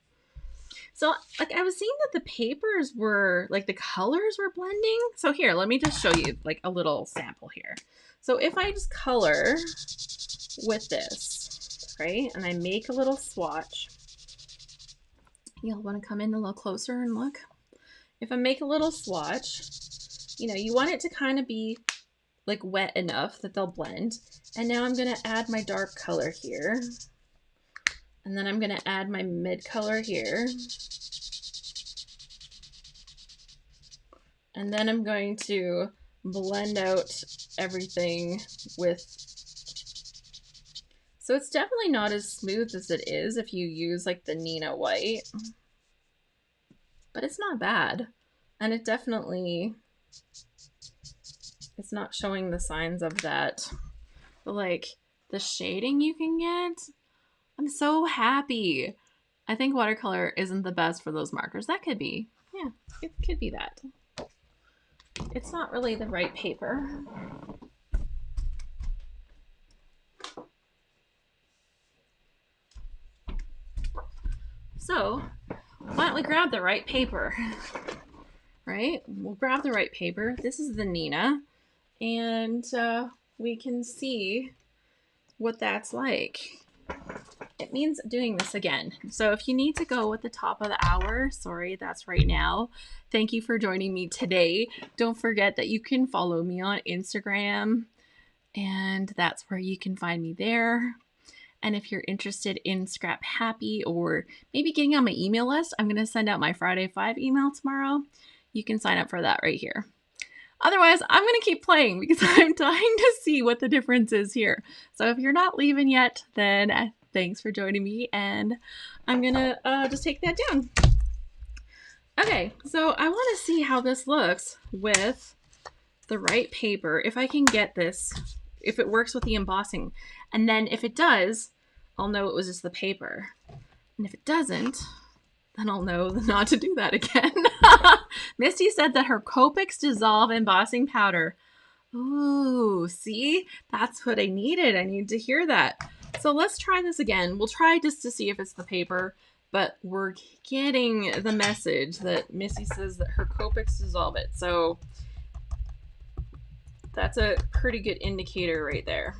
So, I was seeing that the papers were, the colors were blending. So here, let me just show you, a little sample here. So if I just color with this, right, and I make a little swatch, you'll want to come in a little closer and look. If I make a little swatch, you want it to kind of be, wet enough that they'll blend. And now I'm going to add my dark color here. And then I'm going to add my mid color here. And then I'm going to blend out everything with, so it's definitely not as smooth as it is if you use the Nina white, but it's not bad. And it definitely, it's not showing the signs of that, but the shading you can get, I'm so happy. I think watercolor isn't the best for those markers. That could be, yeah, it could be that. It's not really the right paper. So why don't we grab the right paper, right? We'll grab the right paper. This is the Nina, and we can see what that's like. It means doing this again. So if you need to go at the top of the hour, sorry, that's right now. Thank you for joining me today. Don't forget that you can follow me on Instagram, and that's where you can find me there. And if you're interested in Scrap Happy or maybe getting on my email list, I'm going to send out my Friday 5 email tomorrow. You can sign up for that right here. Otherwise, I'm going to keep playing because I'm dying to see what the difference is here. So if you're not leaving yet, then thanks for joining me, and I'm going to just take that down. Okay, so I want to see how this looks with the right paper, if I can get this, if it works with the embossing. And then if it does, I'll know it was just the paper. And if it doesn't, then I'll know not to do that again. Misty said that her Copics dissolve embossing powder. Ooh, see? That's what I needed. I need to hear that. So let's try this again. We'll try just to see if it's the paper, but we're getting the message that Misty says that her Copics dissolve it. So that's a pretty good indicator right there.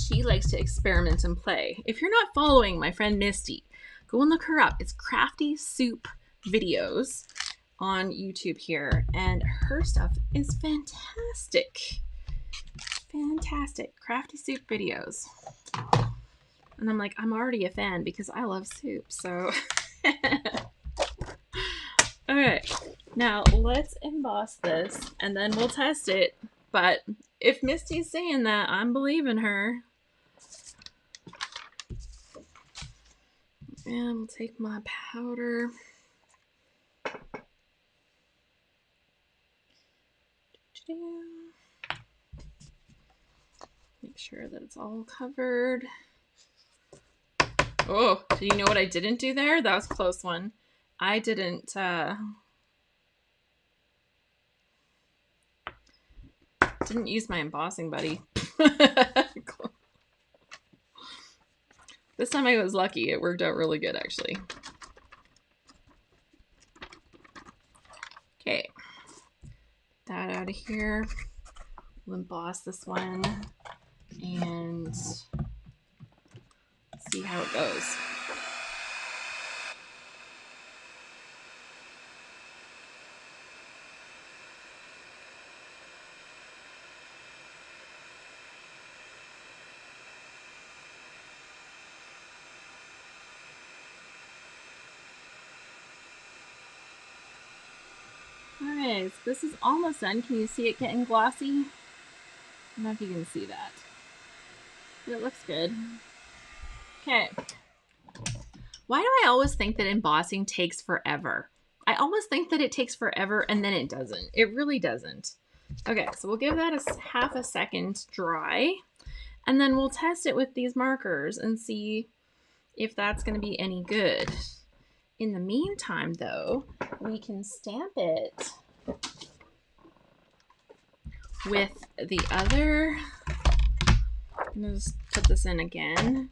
She likes to experiment and play. If you're not following my friend Misty, go and look her up. It's Crafty Soup Videos on YouTube here, and her stuff is fantastic. Fantastic. Crafty Soup Videos. And I'm like, I'm already a fan because I love soup, so. Okay, now let's emboss this and then we'll test it. But if Misty's saying that, I'm believing her. And we'll take my powder. Make sure that it's all covered. Oh, do you know what I didn't do there? That was a close one. I didn't use my embossing buddy. This time I was lucky. It worked out really good, actually. Okay. That out of here. We'll emboss this one and see how it goes. Alright, so this is almost done. Can you see it getting glossy? I don't know if you can see that. But it looks good. Okay. Why do I always think that embossing takes forever? I always think that it takes forever and then it doesn't. It really doesn't. Okay, so we'll give that a half a second dry. And then we'll test it with these markers and see if that's going to be any good. In the meantime, though, we can stamp it with the other. I'm going to just put this in again.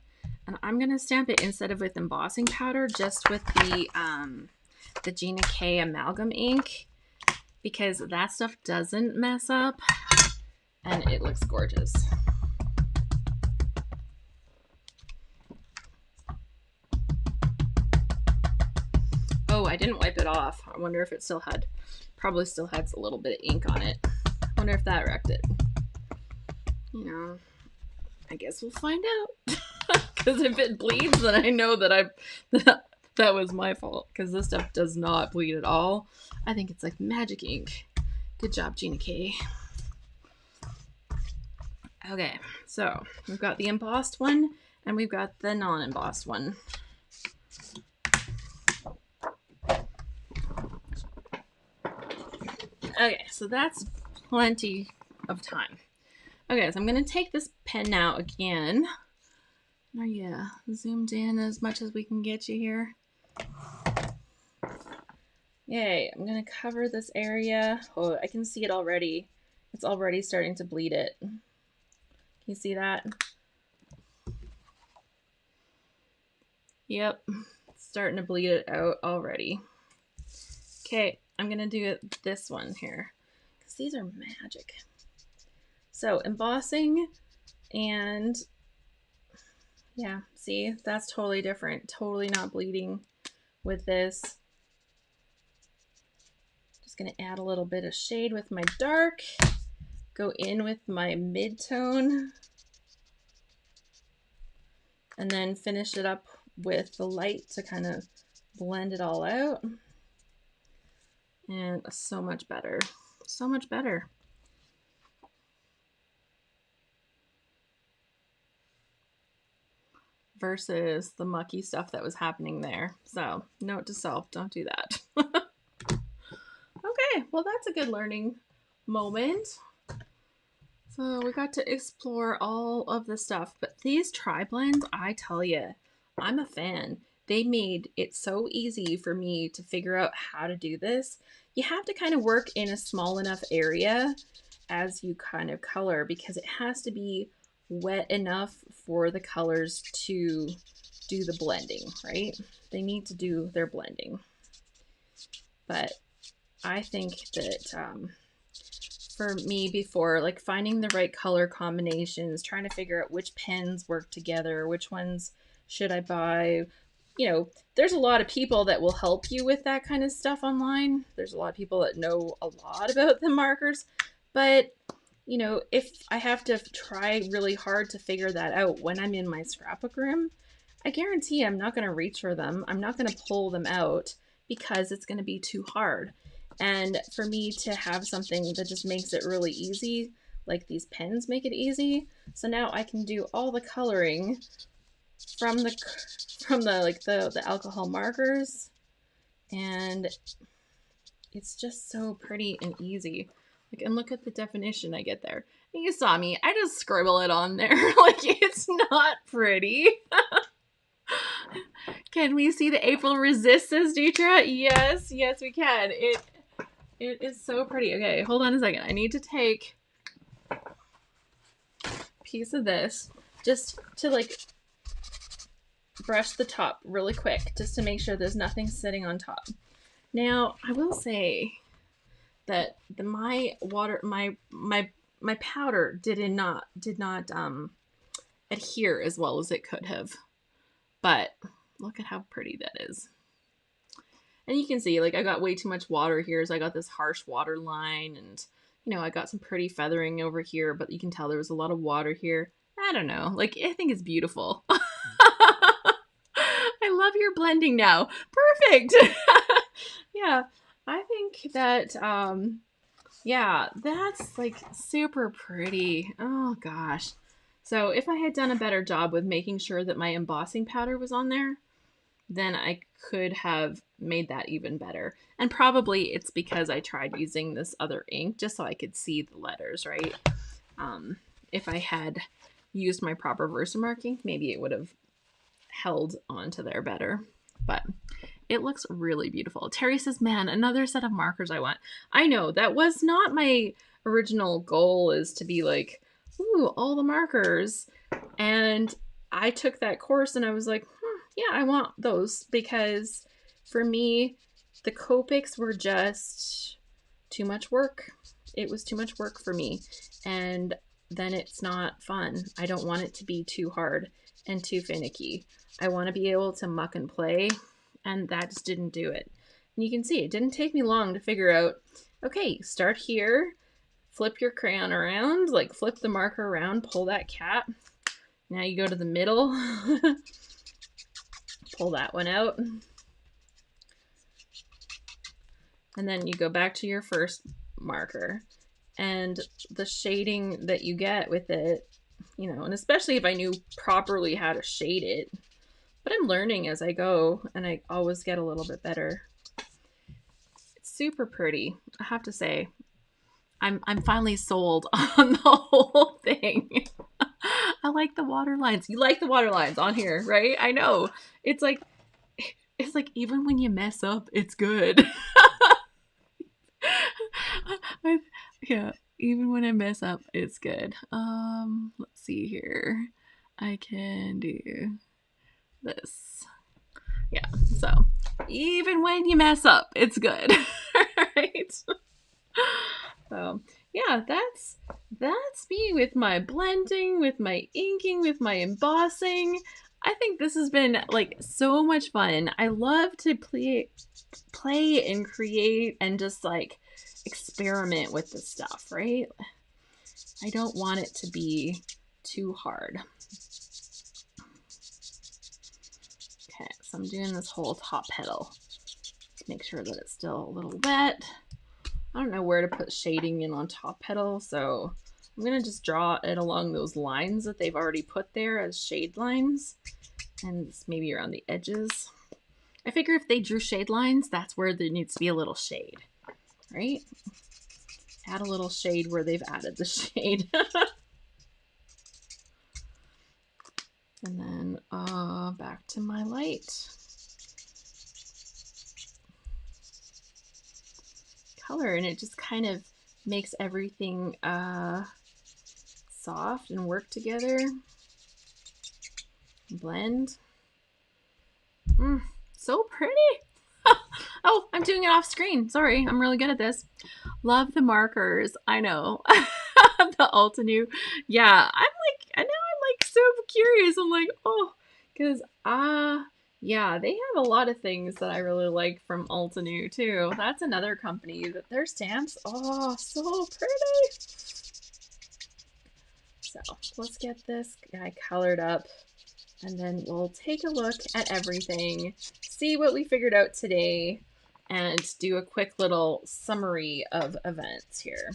And I'm going to stamp it instead of with embossing powder, just with the Gina K amalgam ink, because that stuff doesn't mess up and it looks gorgeous. Oh, I didn't wipe it off. I wonder if it still had, probably still had a little bit of ink on it. I wonder if that wrecked it. You know, I guess we'll find out. Because if it bleeds, then I know that that was my fault. Because this stuff does not bleed at all. I think it's like magic ink. Good job, Gina K. Okay, so we've got the embossed one and we've got the non-embossed one. Okay, so that's plenty of time. Okay, so I'm going to take this pen now again. Are you zoomed in as much as we can get you here? Yay, I'm going to cover this area. Oh, I can see it already. It's already starting to bleed it. Can you see that? Yep, it's starting to bleed it out already. Okay, I'm going to do this one here because these are magic. So embossing and yeah, see, that's totally different. Totally not bleeding with this. Just going to add a little bit of shade with my dark go in with my mid-tone and then finish it up with the light to kind of blend it all out. And so much better, so much better. Versus the mucky stuff that was happening there. So note to self, don't do that. Okay, well that's a good learning moment. So we got to explore all of the stuff, but these tri-blends, I tell you, I'm a fan. They made it so easy for me to figure out how to do this. You have to kind of work in a small enough area as you kind of color because it has to be wet enough for the colors to do the blending, right? They need to do their blending. But I think that for me before, like finding the right color combinations, trying to figure out which pens work together, which ones should I buy. You know, there's a lot of people that will help you with that kind of stuff online. There's a lot of people that know a lot about the markers, but you know, if I have to try really hard to figure that out when I'm in my scrapbook room, I guarantee I'm not going to reach for them. I'm not going to pull them out because it's going to be too hard. And for me to have something that just makes it really easy, like these pens make it easy. So now I can do all the coloring from the alcohol markers, and it's just so pretty and easy. Like, and look at the definition I get there. And you saw me, I just scribble it on there. Like, it's not pretty. Can we see the April Resistance, Deetra? Yes, yes we can. It is so pretty. Okay, hold on a second. I need to take a piece of this just to like brush the top really quick, just to make sure there's nothing sitting on top. Now, I will say that my powder did not adhere as well as it could have. But look at how pretty that is. And you can see, like, I got way too much water here, so I got this harsh water line, and, you know, I got some pretty feathering over here, but you can tell there was a lot of water here. I don't know. Like, I think it's beautiful. I love your blending now. Perfect. Yeah, I think that, yeah, that's, like, super pretty. Oh, gosh. So if I had done a better job with making sure that my embossing powder was on there, then I could have made that even better. And probably it's because I tried using this other ink just so I could see the letters, right? If I had used my proper Versamark ink, maybe it would have held onto there better. But it looks really beautiful. Terry says, man, another set of markers I want. I know, that was not my original goal, is to be like, ooh, all the markers. And I took that course and I was like, yeah, I want those, because for me, the Copics were just too much work. It was too much work for me. And then it's not fun. I don't want it to be too hard and too finicky. I want to be able to muck and play, and that just didn't do it. And you can see it didn't take me long to figure out, okay, start here, flip your crayon around, like flip the marker around, pull that cap. Now you go to the middle, pull that one out, and then you go back to your first marker. And the shading that you get with it, you know, and especially if I knew properly how to shade it, but I'm learning as I go, and I always get a little bit better. It's super pretty, I have to say. I'm finally sold on the whole thing. I like the water lines. You like the water lines on here, right? I know. It's like even when you mess up, it's good. Yeah, even when I mess up, it's good. Let's see here. I can do this. Yeah, so even when you mess up, it's good. Right? So yeah, that's me with my blending, with my inking, with my embossing. I think this has been like so much fun. I love to play and create and just like experiment with this stuff, right? I don't want it to be too hard. Okay, so I'm doing this whole top petal to make sure that it's still a little wet. I don't know where to put shading in on top petal, so I'm gonna just draw it along those lines that they've already put there as shade lines, and maybe around the edges. I figure if they drew shade lines, that's where there needs to be a little shade, right? Add a little shade where they've added the shade. And then back to my light color, and it just kind of makes everything soft and work together. Blend. So pretty. Oh, I'm doing it off screen. Sorry, I'm really good at this. Love the markers. I know. The Altenew. Yeah, I know I'm like so curious. I'm like, oh, because yeah, they have a lot of things that I really like from Altenew too. That's another company that their stamps, oh, so pretty. So let's get this guy colored up, and then we'll take a look at everything, see what we figured out today, and do a quick little summary of events here.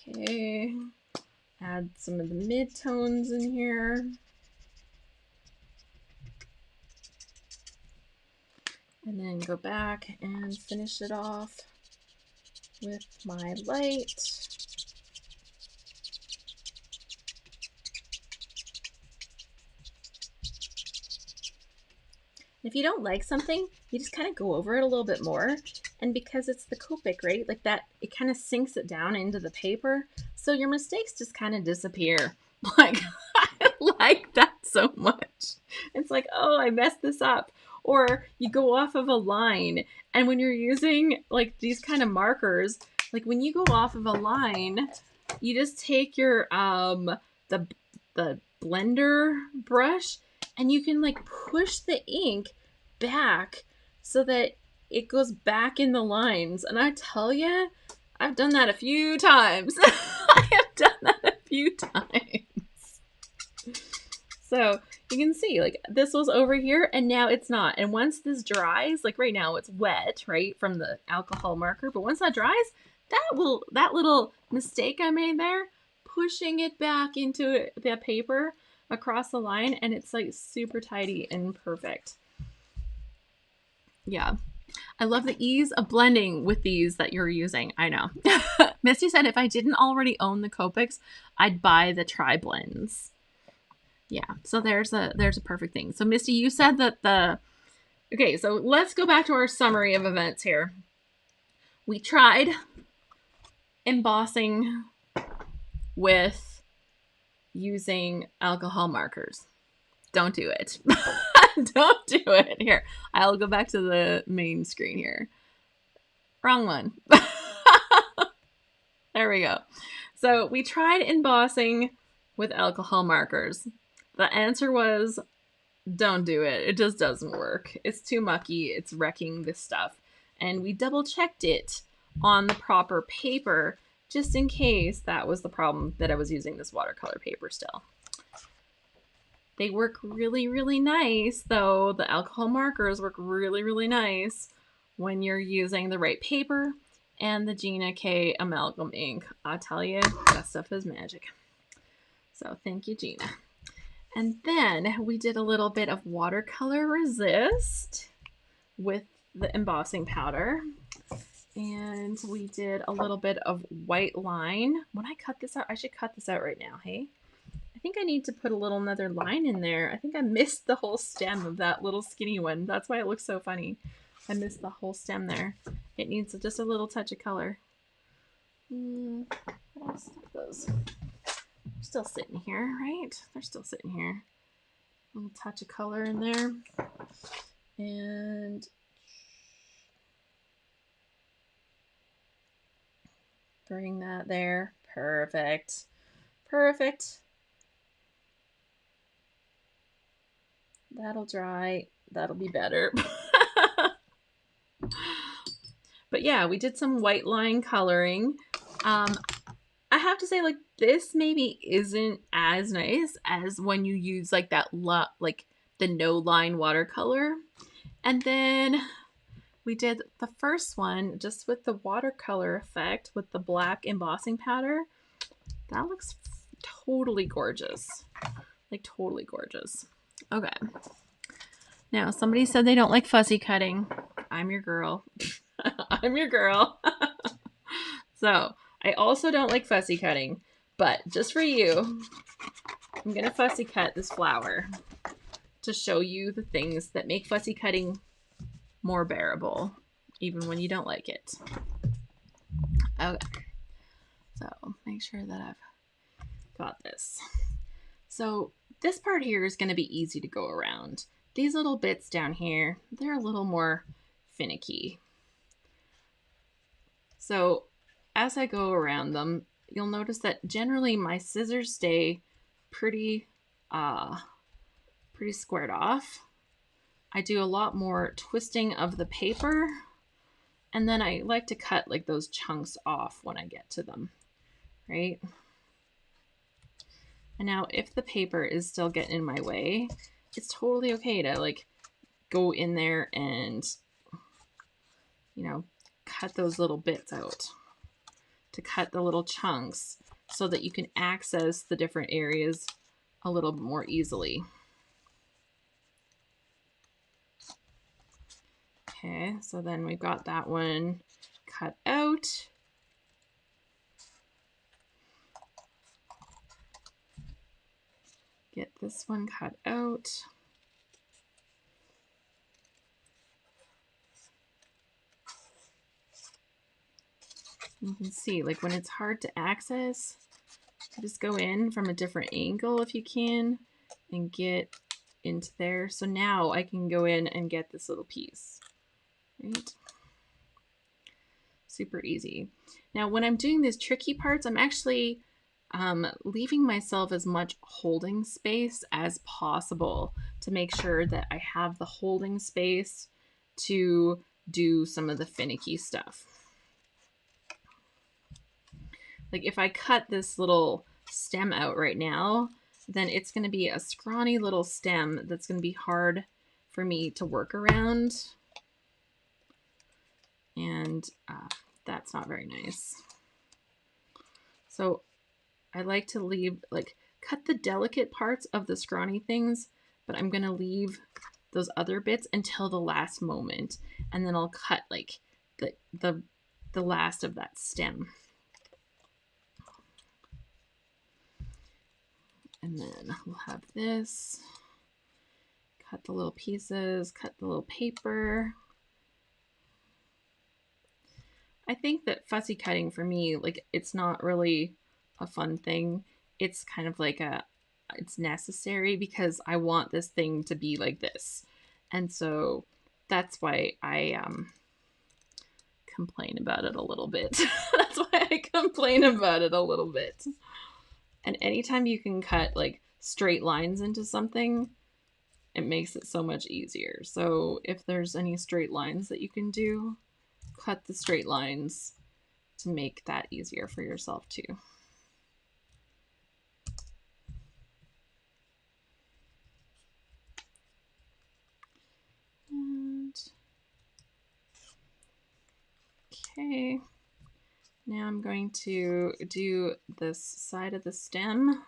Okay, add some of the mid-tones in here. And then go back and finish it off with my light. If you don't like something, you just kind of go over it a little bit more. And because it's the Copic, right? Like that, it kind of sinks it down into the paper. So your mistakes just kind of disappear. Like, I like that so much. It's like, oh, I messed this up. Or you go off of a line. And when you're using like these kind of markers, like when you go off of a line, you just take your, the blender brush, and you can like push the ink back so that it goes back in the lines. And I tell you, I've done that a few times. I have done that a few times. So you can see like this was over here and now it's not. And once this dries, like right now it's wet, right, from the alcohol marker. But once that dries, that little mistake I made there, pushing it back into the paper across the line, and it's like super tidy and perfect. Yeah. I love the ease of blending with these that you're using. I know. Misty said if I didn't already own the Copics, I'd buy the tri-blends. Yeah, so there's a perfect thing. So Misty, you said that okay, so let's go back to our summary of events here. We tried embossing with using alcohol markers. Don't do it. Don't do it. Here, I'll go back to the main screen here. Wrong one. There we go. So we tried embossing with alcohol markers. The answer was don't do it. It just doesn't work. It's too mucky. It's wrecking this stuff. And we double checked it on the proper paper just in case that was the problem, that I was using this watercolor paper still. They work really, really nice, though. The alcohol markers work really, really nice when you're using the right paper and the Gina K amalgam ink. I tell you, that stuff is magic. So thank you, Gina. And then we did a little bit of watercolor resist with the embossing powder. And we did a little bit of white line. When I cut this out, I should cut this out right now, hey? I think I need to put another line in there. I think I missed the whole stem of that little skinny one. That's why it looks so funny. I missed the whole stem there. It needs just a little touch of color. What else? Those still sitting here, right? They're still sitting here. A little touch of color in there. And bring that there. Perfect. Perfect. That'll dry. That'll be better. But yeah, we did some white line coloring. I have to say, like, this maybe isn't as nice as when you use like that like the no line watercolor. And then we did the first one just with the watercolor effect with the black embossing powder. That looks totally gorgeous. Like, totally gorgeous. Okay. Now, somebody said they don't like fussy cutting. I'm your girl. I'm your girl. So, I also don't like fussy cutting, but just for you, I'm going to fussy cut this flower to show you the things that make fussy cutting more bearable, even when you don't like it. Okay. So, make sure that I've got this. So, this part here is going to be easy to go around. These little bits down here, they're a little more finicky. So as I go around them, you'll notice that generally my scissors stay pretty squared off. I do a lot more twisting of the paper, and then I like to cut like those chunks off when I get to them, right? And now if the paper is still getting in my way, it's totally okay to like go in there and, you know, cut those little bits out, to cut the little chunks so that you can access the different areas a little more easily. Okay, so then we've got that one cut out. Get this one cut out. You can see, like, when it's hard to access, just go in from a different angle if you can and get into there. So now I can go in and get this little piece, right? Super easy. Now, when I'm doing these tricky parts, I'm actually leaving myself as much holding space as possible to make sure that I have the holding space to do some of the finicky stuff. Like, if I cut this little stem out right now, then it's going to be a scrawny little stem that's going to be hard for me to work around. And that's not very nice. So I like to leave, like, cut the delicate parts of the scrawny things, but I'm going to leave those other bits until the last moment. And then I'll cut like the last of that stem. And then we'll have this, cut the little pieces, cut the little paper. I think that fussy cutting for me, like, it's not really a fun thing. It's kind of like it's necessary because I want this thing to be like this. And so that's why I complain about it a little bit. That's why I complain about it a little bit. And anytime you can cut like straight lines into something, it makes it so much easier. So if there's any straight lines that you can do, cut the straight lines to make that easier for yourself too. And okay, now I'm going to do this side of the stem.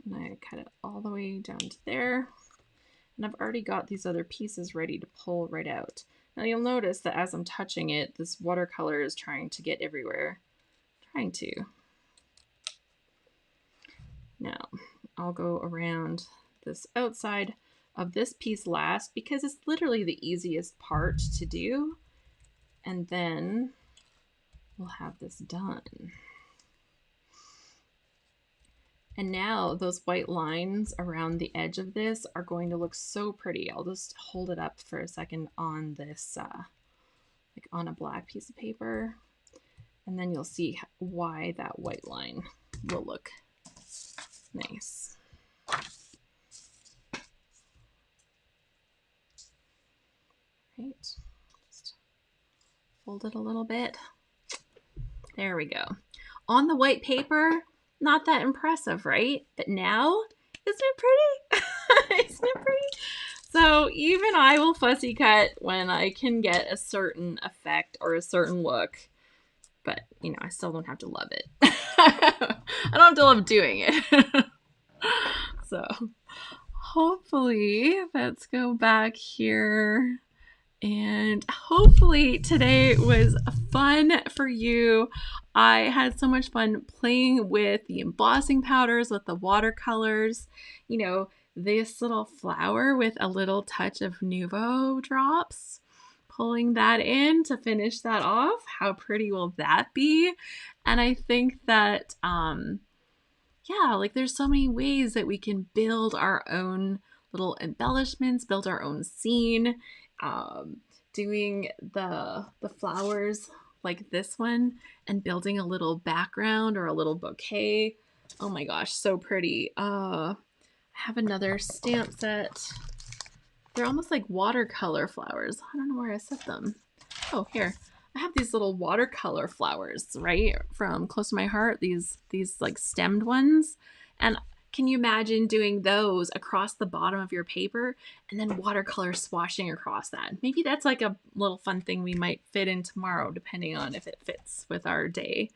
And I cut it all the way down to there. And I've already got these other pieces ready to pull right out. Now you'll notice that as I'm touching it, this watercolor is trying to get everywhere. Trying to. Now I'll go around this outside of this piece last because it's literally the easiest part to do. And then we'll have this done. And now those white lines around the edge of this are going to look so pretty. I'll just hold it up for a second on this, like on a black piece of paper. And then you'll see why that white line will look nice. Right. Just Fold it a little bit. There we go. On the white paper, not that impressive, right? But now, isn't it pretty? Isn't it pretty? So even I will fussy cut when I can get a certain effect or a certain look. But, you know, I still don't have to love it. I don't have to love doing it. So hopefully, let's go back here. And hopefully today was fun for you. I had so much fun playing with the embossing powders, with the watercolors. You know, this little flower with a little touch of Nuvo drops. Pulling that in to finish that off. How pretty will that be? And I think that, yeah, like there's so many ways that we can build our own little embellishments, build our own scene. Doing the flowers like this one and building a little background or a little bouquet. Oh my gosh, so pretty. I have another stamp set. They're almost like watercolor flowers. I don't know where I set them. Oh, here. I have these little watercolor flowers, right? From Close to My Heart, these like stemmed ones. And can you imagine doing those across the bottom of your paper and then watercolor swashing across that? Maybe that's like a little fun thing we might fit in tomorrow, depending on if it fits with our day.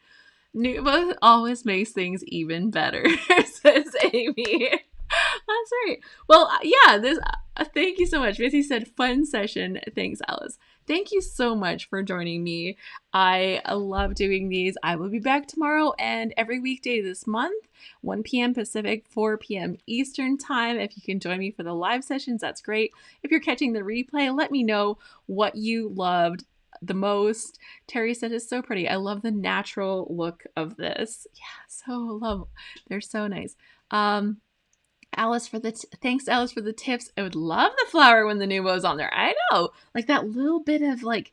Nuva always makes things even better, says Amy. That's right. Well, yeah, this. Thank you so much. Missy said, fun session. Thanks, Alice. Thank you so much for joining me. I love doing these. I will be back tomorrow and every weekday this month, 1 p.m. Pacific, 4 p.m. Eastern time. If you can join me for the live sessions, that's great. If you're catching the replay, let me know what you loved the most. Terry said it's so pretty. I love the natural look of this. Yeah, so love. They're so nice. Alice for the thanks, Alice, for the tips. I would love the flower when the Nuvo's on there. I know, like that little bit of like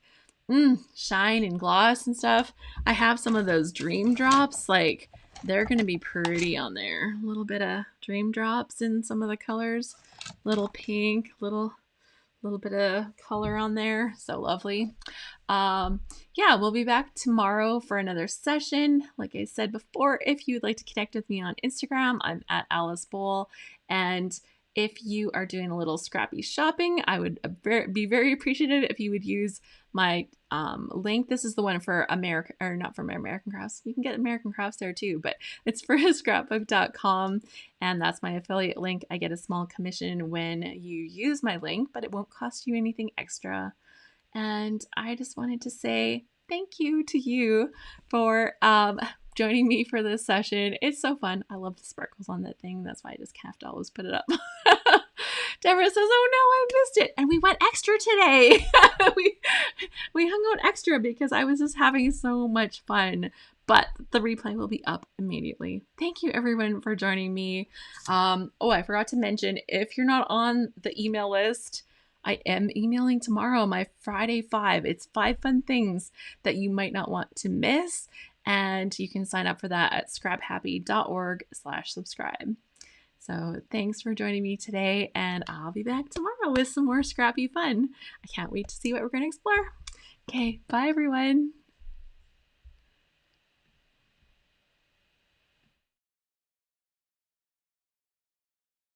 shine and gloss and stuff. I have some of those dream drops. Like they're gonna be pretty on there. A little bit of dream drops in some of the colors. Little pink, little bit of color on there. So lovely. Yeah, we'll be back tomorrow for another session. Like I said before, if you'd like to connect with me on Instagram, I'm at Alice Bowl. And if you are doing a little scrappy shopping, I would be very appreciative if you would use my link. This is the one for America, or not for American Crafts. You can get American Crafts there too, but it's for scrapbook.com, and that's my affiliate link. I get a small commission when you use my link, but it won't cost you anything extra. And I just wanted to say thank you to you for joining me for this session. It's so fun. I love the sparkles on that thing. That's why I just have to always put it up. Deborah says, oh no, I missed it. And we went extra today. we hung out extra because I was just having so much fun. But the replay will be up immediately. Thank you everyone for joining me. Oh, I forgot to mention, if you're not on the email list, I am emailing tomorrow, my Friday 5. It's 5 fun things that you might not want to miss. And you can sign up for that at scraphappy.org/subscribe. So thanks for joining me today, and I'll be back tomorrow with some more scrappy fun. I can't wait to see what we're going to explore. Okay, bye everyone.